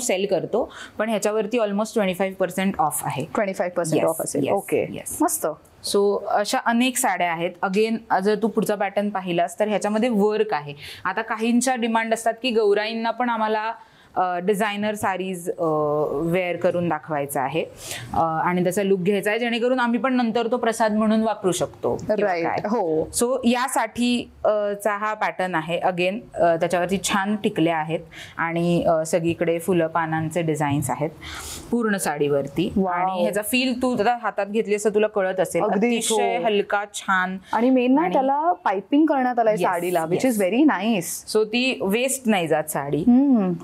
सेल करतो, पण ह्याच्यावरती ऑलमोस्ट 25% ऑफ आहे. 25% ऑफ असेल. ओके, मस्त. सो अशा अनेक साड्या आहेत. अगेन जर तू पुढचा पॅटर्न पाहिलास तर ह्याच्यामध्ये वर्क आहे. आता काहींच्या डिमांड असतात की गौराईंना पण आम्हाला डिझायनर साडीज वेअर करून दाखवायचा आहे आणि त्याचा लुक घ्यायचा आहे, जेणेकरून आम्ही पण नंतर तो प्रसाद म्हणून वापरू शकतो. राईट. हो. सो यासाठी चा हा पॅटर्न आहे. अगेन त्याच्यावरती छान टिकल्या आहेत आणि सगळीकडे फुलं पानांचे डिझाईन्स आहेत पूर्ण साडीवरती. आणि ह्याचा फील तू हातात घेतली असं तुला कळत असेल. अतिशय हलका, छान. आणि मेन ना त्याला पाइपिंग करण्यात आलंय साडीला, which is very nice. So ती वेस्ट नाही जात साडी.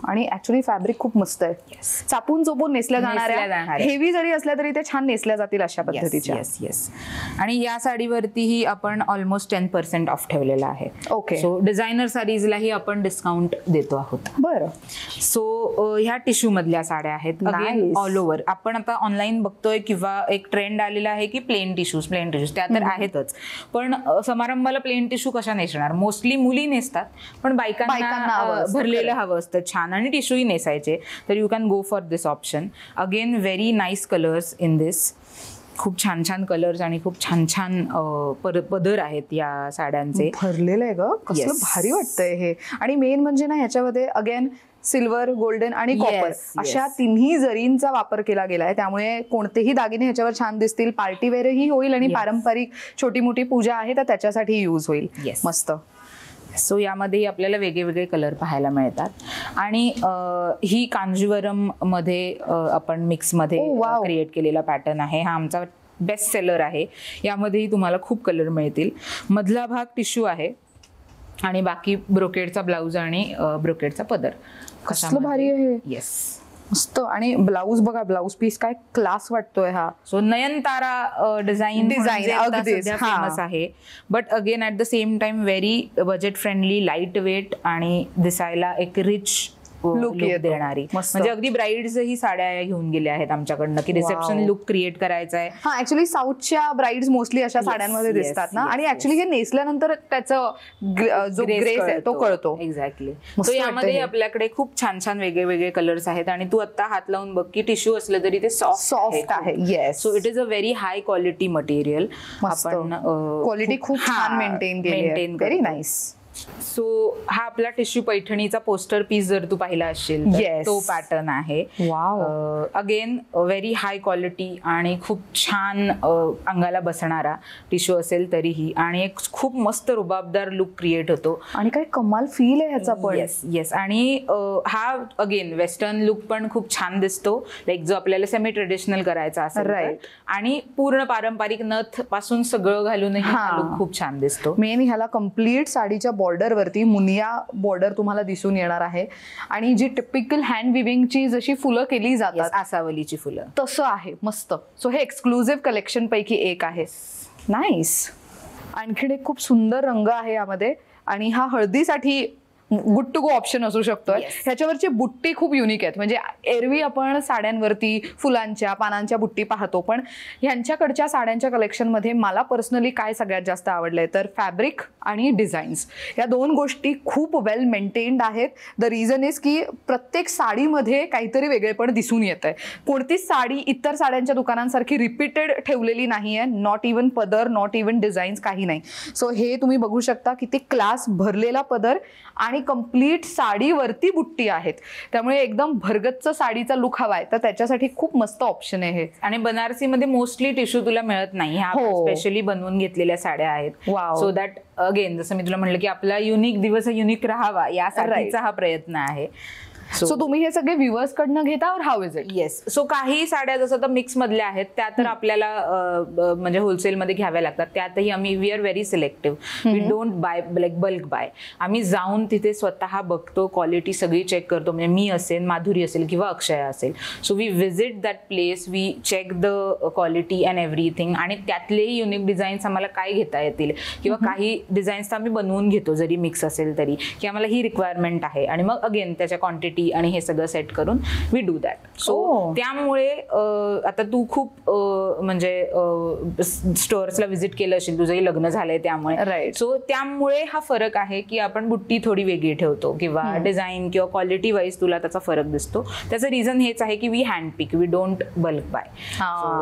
आणि ऍक्च्युली फॅब्रिक खूप मस्त आहे. चापून चोपून नेसल्या जाणाऱ्या, हेवी जरी असल्या तरी ते छान नेसल्या जातील अशा पद्धतीच्या. येस. आणि या साडीवरतीही आपण ऑलमोस्ट 10% ऑफ ठेवलेला आहे. ओके. सो डिझायनर साडीजलाही आपण डिस्काउंट देतो आहोत. बरं. सो ह्या टिश्यू मधल्या साड्या आहेत. Again all over. आपण आता ऑनलाईन बघतोय किंवा एक ट्रेंड आलेला आहे की प्लेन टिश्यूज त्या तर आहेतच, पण समारंभाला प्लेन टिश्यू कशा नेसणार? मोस्टली मुली नेसतात, पण बायकांना भरलेलं हवं असतं छान आणि टिश्यूही नेसायचे, तर you can go for this option. Again very nice colours in this. खूप छान छान कलर्स आणि खूप छान छान पदर आहेत या साड्यांचे. भरलेलं आहे ग, कसलं भारी वाटतंय हे. आणि मेन म्हणजे ना ह्याच्यामध्ये अगेन सिल्वर, गोल्डन आणि कॉपर अशा तिन्ही जरींचा वापर केला गेलाय. त्यामुळे कोणतेही दागिने ह्याच्यावर छान दिसतील. पार्टी वेअरही होईल आणि पारंपरिक छोटी मोठी पूजा आहे तर त्याच्यासाठी यूज होईल. मस्त. सो यामध्ये आपल्याला वेगवेगळे कलर पाहायला मिळतात. आणि ही कांजीवरम मध्ये आपण मिक्स मध्ये क्रिएट केलेला पॅटर्न आहे. हा आमचा बेस्ट सेलर आहे. यामध्येही तुम्हाला खूप कलर मिळतील. मधला भाग टिश्यू आहे आणि बाकी ब्रोकेडचा ब्लाउज आणि ब्रोकेडचा पदर. कसलं भारी आहे. येस, मस्त. आणि ब्लाऊज बघा, ब्लाऊज पीस काय क्लास वाटतोय हा. सो नयनतारा डिझाईन फेमस आहे, but again at the same time very budget friendly, light weight आणि दिसायला एक रिच लुक देणारी. म्हणजे अगदी ब्राईड्स ही साड्या घेऊन गेल्या आहेत आमच्याकडनं की रिसेप्शन लुक क्रिएट करायचा आहे. हा, ऍक्च्युली साऊथच्या ब्राईड्स मोस्टली अशा साड्यांमध्ये दिसतात ना. आणि ऍक्च्युली हे नेसल्यानंतर त्याचं जो ग्रेस आहे तो कळतो. एक्झॅक्टली. सो यामध्ये आपल्याकडे खूप छान छान वेगळे वेगळे कलर्स आहेत. आणि तू आता हात लावून बघ की टिश्यू असलं तरी ते सॉफ्ट आहे. Yes. So it is a very high quality material. आपण क्वालिटी खूप छान मेंटेन केली आहे. Very nice. सो हा आपला टिश्यू पैठणीचा पोस्टर पीस जर तू पाहिला असेल तर Yes. तो पॅटर्न आहे. अगेन व्हेरी हाय क्वालिटी आणि खूप छान अंगाला बसणारा टिश्यू असेल तरीही, आणि एक खूप मस्त रुबाबदार लुक क्रिएट होतो आणि काय कमाल फील आहे ह्याचा पण. Yes yes. आणि हा अगेन वेस्टर्न लुक पण खूप छान दिसतो, लाईक जो आपल्याला सेमी ट्रेडिशनल करायचा असेल तर. Right. आणि पूर्ण पारंपरिक नथ पासून सगळं घालूनही हा लुक खूप छान दिसतो. मेन ह्याला कम्प्लीट साडीच्या बॉर्डर वरती मुनिया बॉर्डर तुम्हाला दिसून येणार आहे, आणि जी टिपिकल हँड विविंगची जशी फुलं केली जातात आसावलीची फुलं तसं आहे मस्त. सो हे एक्सक्लुझिव्ह कलेक्शन पैकी एक आहे. नाईस. आणखीन एक खूप सुंदर रंग आहे यामध्ये, आणि हा हळदीसाठी गुड टू गो ऑप्शन असू शकतोय. ह्याच्यावरची बुट्टी खूप युनिक आहेत. म्हणजे एरवी आपण साड्यांवरती फुलांच्या पानांच्या बुट्टी पाहतो, पण ह्यांच्याकडच्या साड्यांच्या कलेक्शनमध्ये मला पर्सनली काय सगळ्यात जास्त आवडलंय तर फॅब्रिक आणि डिझाईन्स, या दोन गोष्टी खूप वेल मेंटेन्ड आहेत. द रिझन इज की प्रत्येक साडीमध्ये काहीतरी वेगळेपण दिसून येत आहे. कोणतीच साडी इतर साड्यांच्या दुकानांसारखी रिपीटेड ठेवलेली नाहीये, नॉट इव्हन पदर, नॉट इव्हन डिझाईन्स, काही नाही. सो हे तुम्ही बघू शकता किती क्लास भरलेला पदर आणि कंप्लीट साडीवरती बुट्टी आहेत. त्यामुळे एकदम भरगच्च साडीचा लुक हवाय तर त्याच्यासाठी खूप मस्त ऑप्शन आहे हे. आणि बनारसीमध्ये मोस्टली टिश्यू तुला मिळत नाही, ह्या स्पेशली बनवून घेतलेल्या साड्या आहेत. सो दॅट अगेन जसं मी तुला म्हटलं की आपला युनिक दिवस युनिक राहावा यासाठीचा हा प्रयत्न आहे. सो तुम्ही हे सगळे व्ह्युअर्स कडनं घेता और how is it? Yes. So काही साड्या जसं तर मिक्स मधल्या आहेत त्या तर आपल्याला म्हणजे होलसेलमध्ये घ्याव्या लागतात. त्यातही आम्ही we are very selective. We don't buy like bulk buy. आम्ही जाऊन तिथे स्वतः बघतो, क्वालिटी सगळी चेक करतो. म्हणजे मी असेल, माधुरी असेल किंवा अक्षया असेल, so we visit that place, we check the quality and everything. आणि त्यातलेही युनिक डिझाईन्स आम्हाला काय घेता येतील किंवा काही डिझाईन्स तर आम्ही बनवून घेतो जरी मिक्स असेल तरी, की आम्हाला ही रिक्वायरमेंट आहे. आणि मग अगेन त्याच्या क्वांटिटी आणि हे सगळं सेट करून वी डू दॅट. सो त्यामुळे आता तू खूप म्हणजे स्टोअर्सला व्हिजिट केलं असेल, तुझंही लग्न झालंय त्यामुळे. राईट. सो त्यामुळे हा फरक आहे की आपण बुट्टी थोडी वेगळी ठेवतो किंवा डिझाईन किंवा क्वालिटी वाईज तुला त्याचा फरक दिसतो. त्याचं रिझन हेच आहे की we hand pick, we don't bulk buy.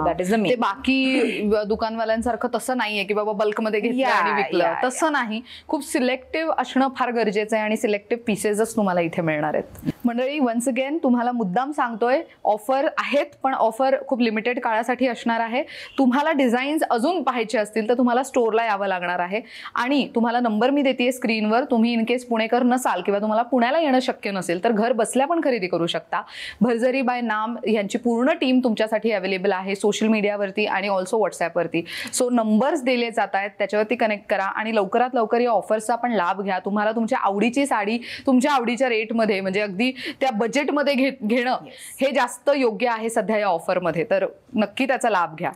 That is the main. ते बाकी दुकानवाल्यांसारखं तसं नाहीये की बाबा बल्कमध्ये घेतलं आणि विकलं, तसं नाही. खूप सिलेक्टिव्ह असणं फार गरजेचं आहे आणि सिलेक्टिव्ह पीसेसच तुम्हाला इथे मिळणार आहेत. मंडळी, वन्स अगेन तुम्हाला मुद्दाम सांगतोय, ऑफर आहेत पण ऑफर खूप लिमिटेड काळासाठी असणार आहे. तुम्हाला डिझाईन्स अजून पाहायचे असतील तर तुम्हाला स्टोअरला यावं लागणार आहे. आणि तुम्हाला नंबर मी देते स्क्रीनवर, तुम्ही इन केस पुणेकर नसाल किंवा तुम्हाला पुण्याला येणं शक्य नसेल तर घर बसल्या पण खरेदी करू शकता. भरजरी बाय नाम यांची पूर्ण टीम तुमच्यासाठी अवेलेबल आहे सोशल मीडियावरती आणि ऑल्सो व्हॉट्सॲपवरती. सो नंबर्स दिले जात आहेत, त्याच्यावरती कनेक्ट करा आणि लवकरात लवकर या ऑफर्सचा पण लाभ घ्या. तुम्हाला तुमच्या आवडीची साडी तुमच्या आवडीच्या रेटमध्ये, म्हणजे अगदी त्या बजेटमध्ये घेणं हे जास्त योग्य आहे सध्या या ऑफरमध्ये. तर नक्की त्याचा लाभ घ्या.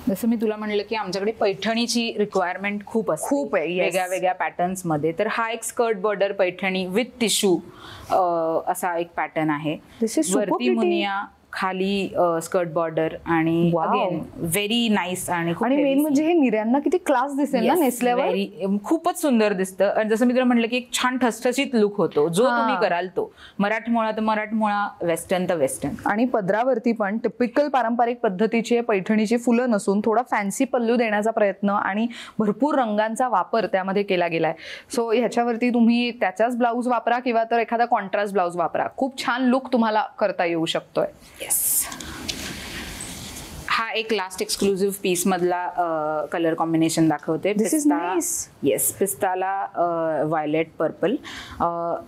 जसं मी तुला म्हणलं की आमच्याकडे पैठणीची रिक्वायरमेंट खूप आहे वेगळ्या वेगळ्या पॅटर्न्स मध्ये. तर हा एक skirt border Paithani with tissue असा एक पॅटर्न आहे. वरती मुनिया, खाली स्कर्ट बॉर्डर आणि अगेन व्हेरी नाईस. आणि मेन म्हणजे हे निर्यांना किती क्लास दिसेल ना नेसल्यावर. खूपच सुंदर दिसतं. आणि जसं मी तुला म्हटलं की एक छान ठसठशीत लुक होतो जो तुम्ही कराल तो. मराठमोळा तर मराठमोळा, वेस्टर्न तर वेस्टर्न. आणि पदरावरती पण टिपिकल पारंपरिक पद्धतीची पैठणीची फुलं नसून थोडा फॅन्सी पल्लू देण्याचा प्रयत्न आणि भरपूर रंगांचा वापर त्यामध्ये केला गेलाय. सो ह्याच्यावरती तुम्ही त्याचाच ब्लाऊज वापरा किंवा तर एखादा कॉन्ट्रास्ट ब्लाऊज वापरा, खूप छान लुक तुम्हाला करता येऊ शकतोय. येस. हा एक लास्ट एक्सक्लुझिव्ह पीस मधला कलर कॉम्बिनेशन दाखवते. येस, पिस्ताला व्हायलेट पर्पल.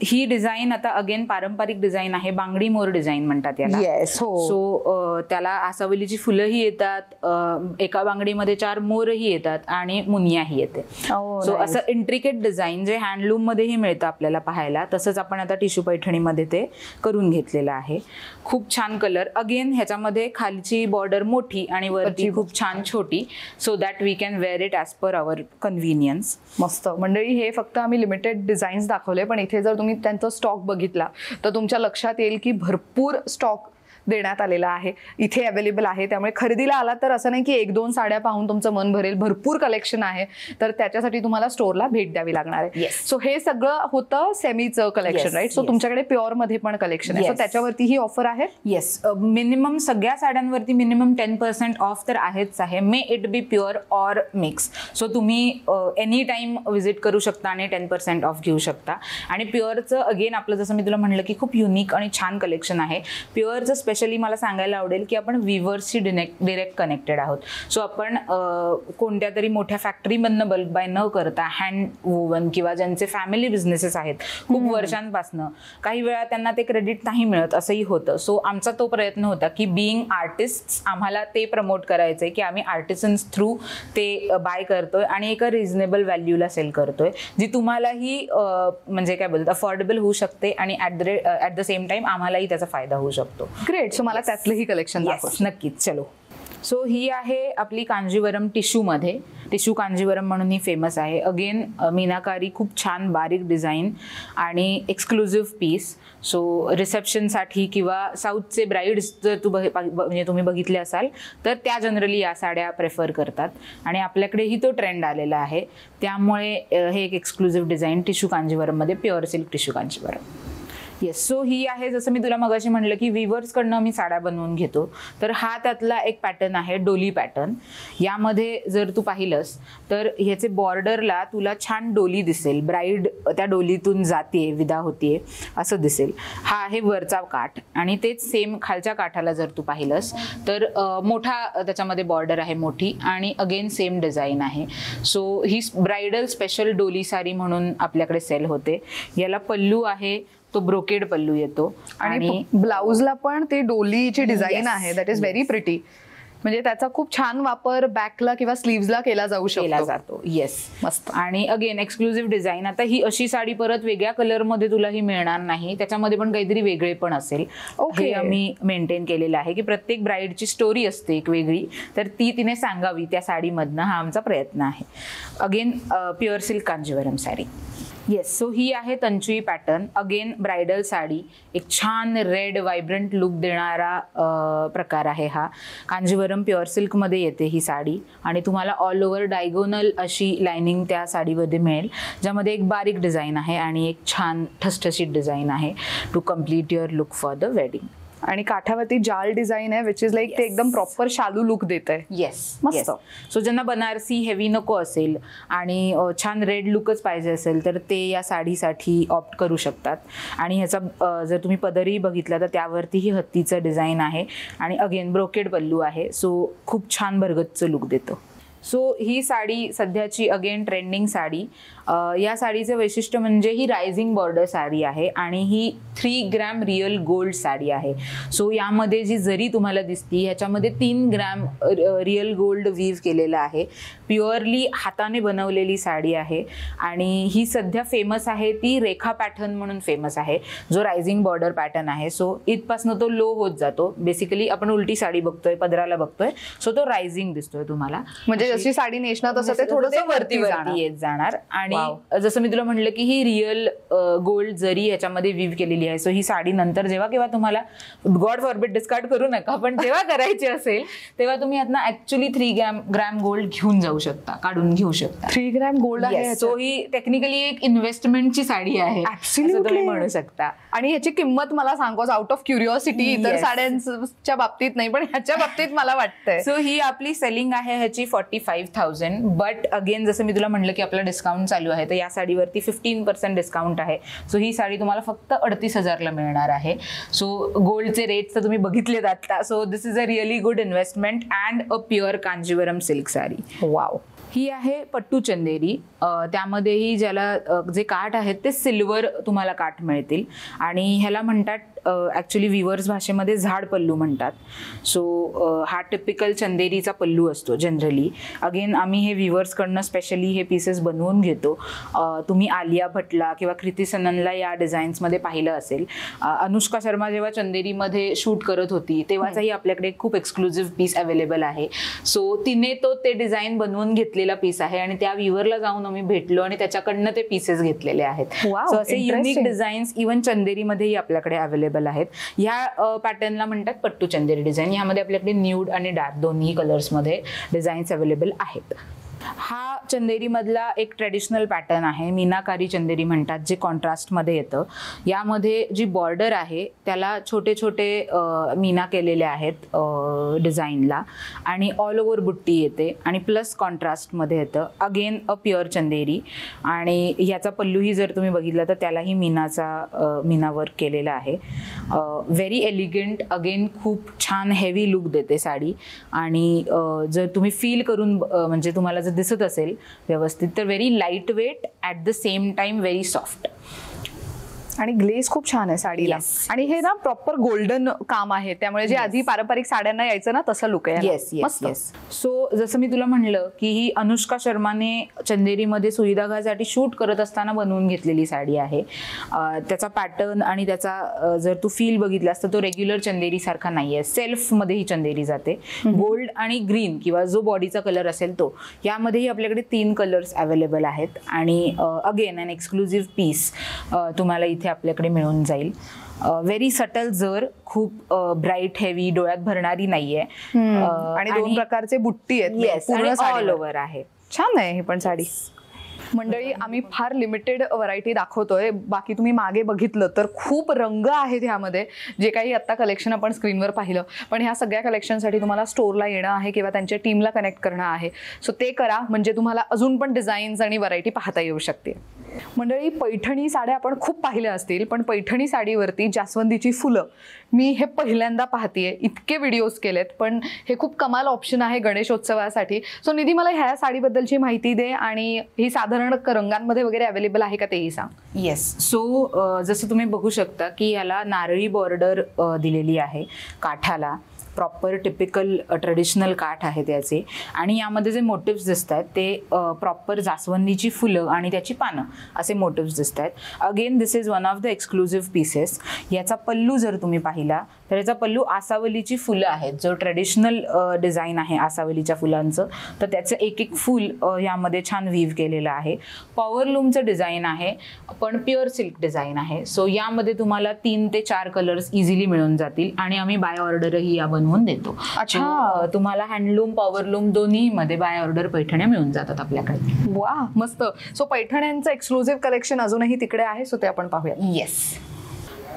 ही डिझाईन आता अगेन पारंपरिक डिझाईन आहे, बांगडी मोर डिझाईन म्हणतात याला. सो त्याला आसावलीची फुलंही येतात, एका बांगडीमध्ये 4 मोरही येतात आणि मुनियाही येते. सो असं इंट्रिकेट डिझाईन जे हँडलूम मध्येही मिळतं आपल्याला पाहायला, तसंच आपण आता टिश्यू पैठणीमध्ये ते करून घेतलेलं आहे. खूप छान कलर. अगेन ह्याच्यामध्ये खालची बॉर्डर मोठी आणि वरती खूप छान छोटी, so that we can wear it as per our convenience. मस्त. मंडळी, हे फक्त आम्ही लिमिटेड डिझाईन्स दाखवले, पण इथे जर तुम्ही त्यांचा स्टॉक बघितला तर तुमच्या लक्षात येईल की भरपूर स्टॉक देण्यात आलेला आहे, इथे अवेलेबल आहे. त्यामुळे खरेदीला आला तर असं नाही की 1-2 साड्या पाहून तुमचं मन भरेल, भरपूर कलेक्शन आहे, तर त्याच्यासाठी तुम्हाला स्टोअरला भेट द्यावी लागणार आहे. सो हे सगळं होतं सेमीचं कलेक्शन, राईट? सो तुमच्याकडे प्युअर मध्ये पण कलेक्शन आहे, सो त्याच्यावरती ही ऑफर आहे. येस, मिनिमम सगळ्या साड्यांवरती मिनिमम 10% ऑफ तर आहेच आहे, may it be pure or mix. So तुम्ही एनी टाइम विजिट करू शकता आणि 10% ऑफ घेऊ शकता. आणि प्युअरचं अगेन आपलं जसं मी तुला म्हणलं की खूप युनिक आणि छान कलेक्शन आहे. प्युअरचं स्पेशली मला सांगायला आवडेल की आपण विवर्सशी डिरेक्ट कनेक्टेड आहोत. सो आपण कोणत्या तरी मोठ्या फॅक्टरीमधनं बल्क बाय न करता हँड वोवन किंवा ज्यांचे फॅमिली बिझनेसेस आहेत खूप वर्षांपासनं, काही वेळा त्यांना ते क्रेडिट नाही मिळत असंही होतं. सो आमचा तो प्रयत्न होता की बिईंग आर्टिस्ट आम्हाला ते प्रमोट करायचंय की आम्ही आर्टिसन्स थ्रू ते बाय करतोय आणि एका रिझनेबल व्हॅल्यूला सेल करतोय, जी तुम्हालाही म्हणजे काय बोलतात अफोर्डेबल होऊ शकते आणि ॲट द सेम टाइम आम्हालाही त्याचा फायदा होऊ शकतो. ग्रेट. सो मला त्यातलंही कलेक्शन दाखव. नक्कीच, चलो. सो ही आहे आपली कांजीवरम टिश्यूमध्ये. टिश्यू कांजीवरम म्हणून ही फेमस आहे. अगेन मीनाकारी, खूप छान बारीक डिझाईन आणि एक्सक्लुझिव्ह पीस. सो रिसेप्शनसाठी किंवा साऊथचे ब्राईड्स जर म्हणजे तुम्ही बघितले असाल तर त्या जनरली या साड्या प्रेफर करतात आणि आपल्याकडेही तो ट्रेंड आलेला आहे. त्यामुळे हे एक एक्सक्लुझिव्ह डिझाईन टिश्यू कांजीवरममध्ये, pure silk tissue Kanjeevaram. Yes. So ही आहे, जसं मी तुला मगाशी म्हणलं की विवर्सकडनं मी साड्या बनवून घेतो, तर हा त्यातला एक पॅटर्न आहे, डोली पॅटर्न. यामध्ये जर तू पाहिलंस तर ह्याचे बॉर्डरला तुला छान डोली दिसेल, ब्राईड त्या डोलीतून जाते, विदा होतीये असं दिसेल. हा आहे वरचा काठ आणि तेच सेम खालच्या काठाला जर तू पाहिलंस तर मोठा त्याच्यामध्ये बॉर्डर आहे मोठी आणि अगेन सेम डिझाईन आहे. सो ही ब्रायडल स्पेशल डोली साडी म्हणून आपल्याकडे सेल होते. याला पल्लू आहे, तो ब्रोकेड पल्लू येतो आणि ब्लाउजला पण ती डोलीची डिझाईन आहे, दॅट इज व्हेरी प्रिटी. म्हणजे त्याचा खूप छान वापर बॅकला किंवा स्लीव्हजला केला जातो. येस, मस्त. आणि अगेन एक्सक्लुझिव्ह डिझाईन. आता ही अशी साडी परत वेगळ्या कलरमध्ये तुलाही मिळणार नाही, त्याच्यामध्ये पण काहीतरी वेगळे पण असेल. हे आम्ही मेंटेन केलेलं आहे की प्रत्येक ब्राईडची स्टोरी असते एक वेगळी, तर ती तिने सांगावी त्या साडीमधनं, हा आमचा प्रयत्न आहे. Again pure silk Kanjeevaram sari. Yes. So ही आहे tanchoi pattern. Again bridal sari, एक छान रेड व्हायब्रंट लुक देणारा प्रकार आहे हा. कांजीवरम प्युअर सिल्कमध्ये येते ही साडी आणि तुम्हाला ऑल ओव्हर डायगोनल अशी लाइनिंग त्या साडीमध्ये मिळेल, ज्यामध्ये एक बारीक डिझाईन आहे आणि एक छान ठसठशीत डिझाईन आहे to complete your look for the wedding. आणि काठावरती जाल डिझाईन आहे, विच इज लाईक ते एकदम प्रॉपर शालू लुक देत आहे. येस, मस्त. सो ज्यांना बनारसी हेवी नको असेल आणि छान रेड लुकच पाहिजे असेल तर ते या साडीसाठी ऑप्ट करू शकतात. आणि ह्याचा जर तुम्ही पदरही बघितला तर त्यावरतीही हत्तीचं डिझाईन आहे आणि अगेन ब्रोकेड पल्लू आहे. सो खूप छान भरगतचं लुक देतो. सो ही साडी सध्याची अगेन ट्रेंडिंग साडी. या साडीचं वैशिष्ट्य म्हणजे ही रायझिंग बॉर्डर साडी आहे आणि ही 3 ग्रॅम रिअल गोल्ड साडी आहे. सो यामध्ये जी जरी तुम्हाला दिसती ह्याच्यामध्ये 3 ग्रॅम रिअल गोल्ड वीव केलेलं आहे. प्युअरली हाताने बनवलेली साडी आहे आणि ही सध्या फेमस आहे ती रेखा पॅटर्न म्हणून फेमस आहे, जो रायझिंग बॉर्डर पॅटर्न आहे. सो इथपासून तो लो होत जातो. बेसिकली आपण उलटी साडी बघतोय, पदराला बघतोय, सो तो रायझिंग दिसतोय तुम्हाला. म्हणजे जशी साडी नेसणार तसं ते थोडंसं वरती येत जाणार. आणि जसं मी तुला म्हटलं की ही रिअल गोल्ड जरी ह्याच्यामध्ये विव केलेली आहे. सो ही साडी नंतर जेव्हा केव्हा तुम्हाला, गॉड फॉरबिड डिस्कार्ड करू नका, पण जेव्हा करायची असेल तेव्हा तुम्ही यातनं ऍक्च्युअली 3 ग्रॅम गोल्ड घेऊन जाऊ शकता, काढून घेऊ शकता. 3 ग्रॅम गोल्ड आहे. सो ही टेक्निकली एक इन्व्हेस्टमेंटची साडी आहे असं तुम्ही म्हणू शकता. आणि ह्याची किंमत मला सांगू, आउट ऑफ क्युरिओसिटी, इतर साड्यांच्या बाबतीत नाही पण ह्याच्या बाबतीत मला वाटतंय. सो ही आपली सेलिंग आहे ह्याची 45,000. बट अगेन जसं मी तुला म्हटलं की आपला डिस्काउंट चालू आहे, तर या साडीवरती 15% डिस्काउंट आहे. सो ही साडी तुम्हाला फक्त 38,000ला मिळणार आहे. सो गोल्डचे रेट्स तर तुम्ही बघितलेत आता. So this is a really good investment and a pure Kanjeevaram silk sari. Wow. ही आहे पट्टू चंदेरी. त्यामध्येही ज्याला जे काठ आहेत ते सिल्वर तुम्हाला काठ मिळतील आणि ह्याला म्हणतात ॲक्च्युली विवर्स भाषेमध्ये झाड पल्लू म्हणतात. सो हा टिपिकल चंदेरीचा पल्लू असतो जनरली. अगेन आम्ही हे विवर्सकडनं स्पेशली हे पीसेस बनवून घेतो. तुम्ही आलिया भटला किंवा कृती सननला या डिझाईन्समध्ये पाहिलं असेल. अनुष्का शर्मा जेव्हा चंदेरीमध्ये शूट करत होती तेव्हाचाही आपल्याकडे खूप एक्सक्लुझिव्ह पीस अवेलेबल आहे. सो तिने ते डिझाईन बनवून घेतलेला पीस आहे आणि त्या विवरला जाऊन आम्ही भेटलो आणि त्याच्याकडनं ते पीसेस घेतलेले आहेत. सो असे युनिक डिझाईन्स इव्हन चंदेरीमध्येही आपल्याकडे अवेलेबल अवेलेबल आहेत. ह्या पॅटर्नला म्हणतात पट्टू चंदेरी डिझाईन. यामध्ये आपल्याकडे न्यूड आणि डार्क दोन्ही कलर्समध्ये डिझाईन्स अवेलेबल आहेत. हा चंदेरीमधला एक ट्रेडिशनल पॅटर्न आहे, मीनाकारी चंदेरी म्हणतात, जे कॉन्ट्रास्टमध्ये येतं. यामध्ये जी बॉर्डर आहे त्याला छोटे छोटे मीना केलेले आहेत डिझाईनला, आणि ऑल ओव्हर बुट्टी येते आणि प्लस कॉन्ट्रास्टमध्ये येतं. अगेन अ प्युअर चंदेरी. आणि ह्याचा पल्लूही जर तुम्ही बघितला तर त्यालाही मीना वर्क केलेला आहे. व्हेरी एलिगंट, अगेन खूप छान हेवी लुक देते साडी. आणि जर तुम्ही फील करून म्हणजे तुम्हाला जर दिसत असेल व्यवस्थित तर very light weight at the same time very soft. आणि ग्लेस खूप छान आहे साडीला. आणि हे ना प्रॉपर गोल्डन काम आहे, त्यामुळे जे आधी पारंपरिक साड्यांना यायचं ना तसं लुक आहे. Yes yes yes. सो जसं मी तुला म्हणलं की ही अनुष्का शर्माने चंदेरीमध्ये सुईधागासाठी शूट करत असताना बनवून घेतलेली साडी आहे. त्याचा पॅटर्न आणि त्याचा जर तू फील बघितलास तर तो रेग्युलर चंदेरी सारखा नाहीये. सेल्फमध्ये ही चंदेरी जाते. गोल्ड आणि ग्रीन किंवा जो बॉडीचा कलर असेल तो, यामध्येही आपल्याकडे 3 कलर्स अवेलेबल आहेत. आणि अगेन अन एक्सक्लुझिव्ह पीस तुम्हाला इथे आपल्याकडे मिळून जाईल. व्हेरी सटल जर, खूप ब्राईट हेवी, डोळ्यात भरणारी नाहीये. आणि 2 प्रकारचे बुट्टी आहेत, ऑल ओव्हर आहे. छान आहे ही पण साडी. मंडळी, आम्ही फार लिमिटेड व्हरायटी दाखवतोय. बाकी तुम्ही मागे बघितलं तर खूप रंग आहेत ह्यामध्ये, जे काही आत्ता कलेक्शन आपण स्क्रीनवर पाहिलं. पण ह्या सगळ्या कलेक्शनसाठी तुम्हाला स्टोअरला येणं आहे किंवा त्यांच्या टीमला कनेक्ट करणं आहे. सो ते करा, म्हणजे तुम्हाला अजून पण डिझाईन्स आणि व्हरायटी पाहता येऊ शकते. मंडळी, पैठणी साड्या आपण खूप पाहिल्या असतील, पण पैठणी साडीवरती जास्वंदीची फुलं मी हे पहिल्यांदा पाहतेय. इतके व्हिडिओज केलेत, पण हे खूप कमाल ऑप्शन आहे गणेशोत्सवासाठी. सो निधी, मला ह्या साडीबद्दलची माहिती दे, आणि ही साधारण रंगांमध्ये वगैरे अवेलेबल आहे का तेही सांग. येस. सो जसं तुम्ही बघू शकता की याला नारळी बॉर्डर दिलेली आहे काठाला. प्रॉपर टिपिकल ट्रेडिशनल काठ आहे त्याचे. आणि यामध्ये जे मोटिव्स दिसत आहेत ते प्रॉपर जास्वंदीची फुलं आणि त्याची पानं असे मोटिव्स दिसत आहेत. Again this is one of the exclusive pieces. याचा पल्लू जर तुम्ही पाहिला तर याचा पल्लू आसावलीची फुलं आहेत, जो ट्रेडिशनल डिझाईन आहे आसावलीच्या फुलांचं, तर त्याचं एक एक फूल यामध्ये छान वीव केलेलं आहे. पॉवरलूमचं डिझाईन आहे, पण प्युअर सिल्क डिझाईन आहे. सो यामध्ये तुम्हाला 3 ते 4 कलर्स इझिली मिळून जातील. आणि आम्ही बाय ऑर्डरही या बनवून देतो. अच्छा, तुम्हाला हँडलूम पॉवरलूम दोन्ही मध्ये बाय ऑर्डर पैठण्या मिळून जातात आपल्याकडे. वा, मस्त. सो पैठण्यांचं एक्सक्लुझिव्ह कलेक्शन अजूनही तिकडे आहे, सो ते आपण पाहूया. येस.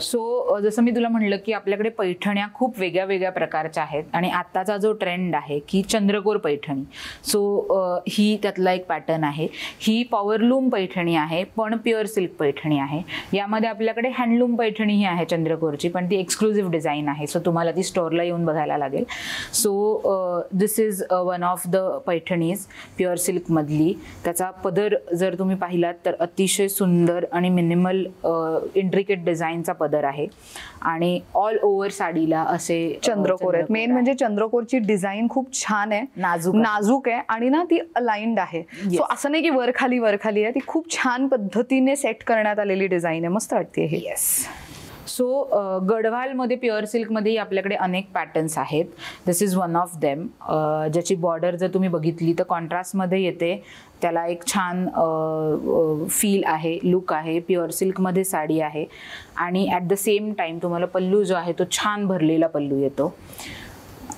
सो जसं मी तुला म्हणलं की आपल्याकडे पैठण्या खूप वेगळ्या वेगळ्या प्रकारच्या आहेत. आणि आत्ताचा जो ट्रेंड आहे की चंद्रकोर पैठणी, सो ही त्यातला एक पॅटर्न आहे. ही पॉवरलूम पैठणी आहे, पण प्युअर सिल्क पैठणी आहे. यामध्ये आपल्याकडे हँडलूम पैठणीही आहे चंद्रकोरची, पण ती एक्सक्लुझिव्ह डिझाईन आहे. सो तुम्हाला ती स्टोअरला येऊन बघायला लागेल. So this is one of the Paithanis pure सिल्कमधली. त्याचा पदर जर तुम्ही पाहिलात तर अतिशय सुंदर आणि मिनिमल इंट्रिकेट डिझाईनचा पदर आहे. आणि ऑल ओव्हर साडीला असे चंद्रकोर आहेत. मेन म्हणजे चंद्रकोरची डिझाईन खूप छान आहे, नाजूक आहे, आणि ना ती अलाइंड आहे. सो असं नाही की वर खाली आहे, ती खूप छान पद्धतीने सेट करण्यात आलेली डिझाईन आहे. मस्त वाटते हे. येस. सो गढवालमध्ये प्युअर सिल्कमध्ये आपल्याकडे अनेक पॅटर्न्स आहेत. दिस इज वन ऑफ देम. ज्याची बॉर्डर जर तुम्ही बघितली तर कॉन्ट्रास्टमध्ये येते. त्याला एक छान फील आहे, लुक आहे. प्युअर सिल्कमध्ये साडी आहे. आणि ॲट द सेम टाईम तुम्हाला पल्लू जो आहे तो छान भरलेला पल्लू येतो.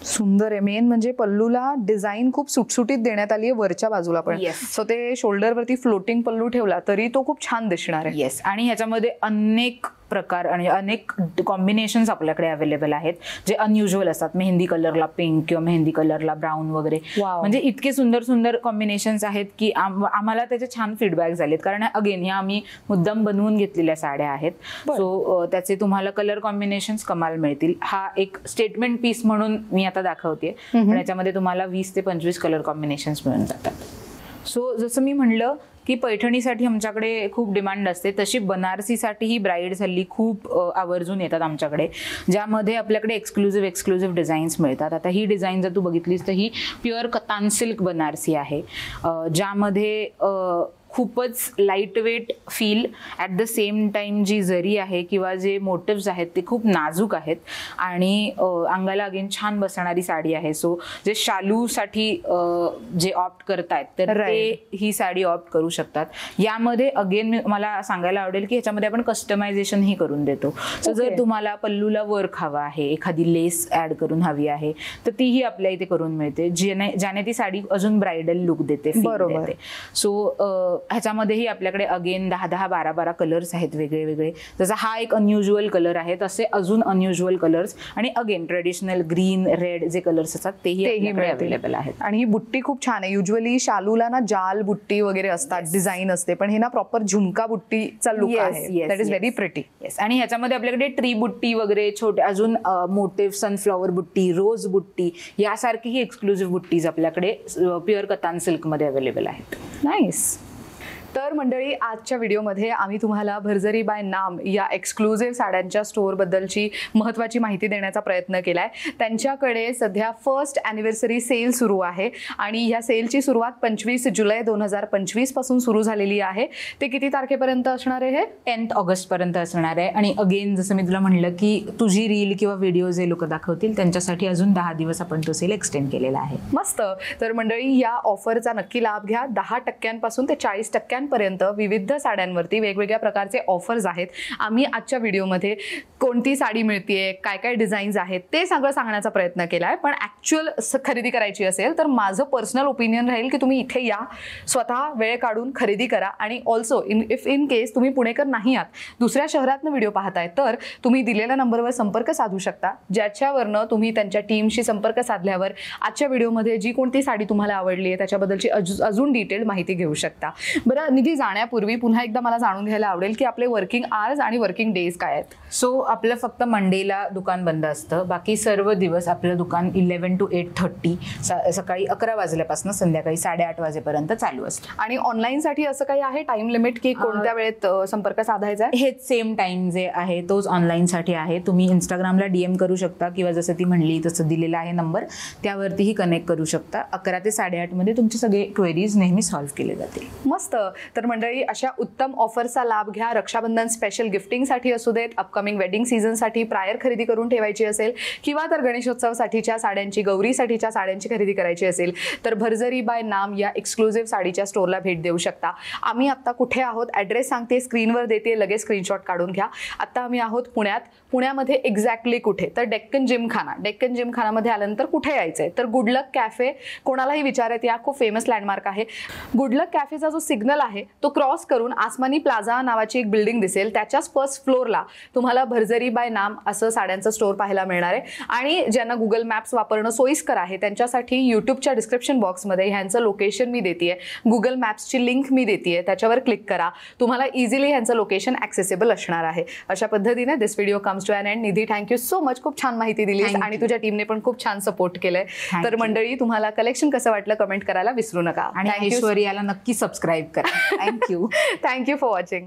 सुंदर आहे. मेन म्हणजे पल्लूला डिझाईन खूप सुटसुटीत देण्यात आली आहे वरच्या बाजूला पण. सो ते शोल्डरवरती फ्लोटिंग पल्लू ठेवला तरी तो खूप छान दिसणार आहे. येस. आणि ह्याच्यामध्ये अनेक प्रकार आणि अनेक कॉम्बिनेशन्स आपल्याकडे अवेलेबल आहेत, जे अनयुज्युअल असतात. मेहंदी कलरला पिंक किंवा मेहंदी कलरला ब्राऊन वगैरे. म्हणजे इतके सुंदर सुंदर कॉम्बिनेशन्स आहेत की आम्हाला त्याचे छान फीडबॅक झालेत. कारण अगेन ह्या आम्ही मुद्दाम बनवून घेतलेल्या साड्या आहेत. सो त्याचे तुम्हाला कलर कॉम्बिनेशन्स कमाल मिळतील. हा एक स्टेटमेंट पीस म्हणून मी आता दाखवते, पण याच्यामध्ये तुम्हाला 20 ते 25 कलर कॉम्बिनेशन्स मिळून जातात. सो जसं मी म्हणलं की पैठणीसाठी आमच्याकडे खूप डिमांड असते, तशी बनारसीसाठीही ब्राईड्स हल्ली खूप आवर्जून येतात आमच्याकडे, ज्यामध्ये आपल्याकडे एक्सक्लुझिव्ह डिझाईन्स मिळतात. आता ही डिझाईन जर तू बघितलीस तर ही प्युअर कतान सिल्क बनारसी आहे, ज्यामध्ये खूपच light weight feel, at the same time जी जरी आहे किंवा जे मोटिव्स आहेत ते खूप नाजूक आहेत आणि अंगाला अगेन छान बसणारी साडी आहे. सो जे शालूसाठी जे ऑप्ट करतायत तर ते ही साडी ऑप्ट करू शकतात. यामध्ये अगेन मला सांगायला आवडेल की ह्याच्यामध्ये आपण कस्टमायझेशन ही करून देतो. सो जर तुम्हाला पल्लूला वर्क हवा आहे, एखादी लेस ऍड करून हवी आहे तर तीही आपल्या इथे करून मिळते, ज्याने ती साडी अजून ब्रायडल लुक देते. बरोबर. सो ह्याच्यामध्येही आपल्याकडे अगेन 10-10, 12-12 कलर्स आहेत वेगळे वेगळे. जसा हा एक अनयुज्युअल कलर आहे तसे अजून अनयुज्युअल कलर्स आणि अगेन ट्रेडिशनल ग्रीन, रेड जे कलर्स असतात तेही अवेलेबल आहेत. आणि ही बुट्टी खूप छान आहे. युजली शालूला ना जाल बुट्टी वगैरे असतात, डिझाईन असते, पण हे ना प्रॉपर झुमका बुट्टीचा लुक आहे. That is very pretty. Yes. आणि ह्याच्यामध्ये आपल्याकडे ट्री बुट्टी वगैरे छोटे अजून मोटिव्ह, सनफ्लॉवर बुट्टी, रोज बुट्टी यासारखी ही एक्सक्लुझिव्ह बुट्टीज आपल्याकडे प्युअर कतान सिल्क मध्ये अवेलेबल आहेत. नाईस. तर मंडळी, आजच्या व्हिडिओमध्ये आम्ही तुम्हाला भर्जरी बाय नाम या एक्सक्लुझिव्ह साड्यांच्या स्टोअरबद्दलची महत्त्वाची माहिती देण्याचा प्रयत्न केला आहे. त्यांच्याकडे सध्या फर्स्ट ॲनिव्हर्सरी सेल सुरू आहे आणि ह्या सेलची सुरुवात 25 जुलै 2025 पासून सुरू झालेली आहे. ते किती तारखेपर्यंत असणार आहे? हे 10 ऑगस्टपर्यंत असणार आहे. आणि अगेन जसं मी तुला म्हणलं की तुझी रील किंवा व्हिडिओ जे लोक दाखवतील त्यांच्यासाठी अजून 10 दिवस आपण तो सेल एक्सटेंड केलेला आहे. मस्त. तर मंडळी, या ऑफरचा नक्की लाभ घ्या. 10% ते 40% पर्यंत विविध साड्यांवरती वेगवेगळ्या प्रकारचे ऑफर्स आहेत. आम्ही आजच्या व्हिडिओमध्ये कोणती साडी मिळतेय, काय काय डिझाईन्स आहेत ते सगळं सांगण्याचा प्रयत्न केला आहे. पण ऍक्च्युअल खरेदी करायची असेल तर माझं पर्सनल ओपिनियन राहील की तुम्ही इथे या, स्वतः वेळ काढून खरेदी करा. आणि ऑल्सो इफ इन केस तुम्ही पुणेकर नाही आहात, दुसऱ्या शहरातनं व्हिडिओ पाहताय, तर तुम्ही दिलेल्या नंबरवर संपर्क साधू शकता, ज्याच्यावरनं तुम्ही त्यांच्या टीमशी संपर्क साधल्यावर आजच्या व्हिडिओमध्ये जी कोणती साडी तुम्हाला आवडली आहे त्याच्याबद्दलची अजून डिटेल माहिती घेऊ शकता. बरं निधी, जाण्यापूर्वी पुन्हा एकदा मला जाणून घ्यायला आवडेल की आपले वर्किंग आवर्स आणि वर्किंग डेज काय आहेत? सो आपलं फक्त मंडेला दुकान बंद असतं, बाकी सर्व दिवस आपलं दुकान 11 to 8:30 सकाळी 11 वाजल्यापासून संध्याकाळी 8:30 वाजेपर्यंत चालू असतं. आणि ऑनलाईनसाठी असं काही आहे टाइम लिमिट की कोणत्या वेळेत संपर्क साधायचा आहे? हेच सेम टाइम जे आहे तोच ऑनलाईनसाठी आहे. तुम्ही इंस्टाग्रामला DM करू शकता किंवा जसं ती म्हणली तसं दिलेला आहे नंबर, त्यावरतीही कनेक्ट करू शकता. 11 ते 8:30 मध्ये तुमचे सगळे क्वेरीज नेहमी सॉल्व्ह केले जातील. मस्त. तर मंडळी, अशा उत्तम ऑफरचा लाभ घ्या. रक्षाबंधन स्पेशल गिफ्टिंगसाठी असू देत, अपकमिंग वेडिंग सीझनसाठी प्रायर खरेदी करून ठेवायची असेल किंवा तर गणेशोत्सवासाठीच्या साड्यांची, गौरीसाठीच्या साड्यांची खरेदी करायची असेल तर भर्जरी बाय नाम या एक्सक्लुझिव्ह साडीच्या स्टोअरला भेट देऊ शकता. आम्ही आता कुठे आहोत ॲड्रेस सांगते, स्क्रीनवर देते, लगेच स्क्रीनशॉट काढून घ्या. आता आम्ही आहोत पुण्यात. पुण्यामध्ये एक्झॅक्टली कुठे? तर डेक्कन जिमखाना. डेक्कन जिमखानामध्ये आल्यानंतर कुठे यायचंय? तर गुडलक कॅफे. कोणालाही विचारत या, खूप फेमस लँडमार्क आहे. गुडलक कॅफेचा जो सिग्नल आहे तो क्रॉस करून आसमानी प्लाझा नावाची एक बिल्डिंग दिसेल, त्याच्याच फर्स्ट फ्लोअरला तुम्हाला भर्जरी बाय नाम असं साड्यांचं स्टोअर पाहायला मिळणार आहे. आणि ज्यांना गुगल मॅप्स वापरणं सोयीस्कर आहे त्यांच्यासाठी यूट्यूबच्या डिस्क्रिप्शन बॉक्समध्ये ह्यांचं लोकेशन मी देते, गुगल मॅप्सची लिंक मी देते, त्याच्यावर क्लिक करा. तुम्हाला इझिली ह्यांचं लोकेशन ॲक्सेसिबल असणार आहे. अशा पद्धतीने this video comes to an end. Nidhi, thank you so much. खूप छान माहिती दिली आणि तुझ्या टीमने पण खूप छान सपोर्ट केलंय. तर मंडळी, तुम्हाला कलेक्शन कसं वाटलं कमेंट करायला विसरू नका. आणि ऐश्वर्याला नक्की सबस्क्राईब करा. Thank you. Thank you for watching.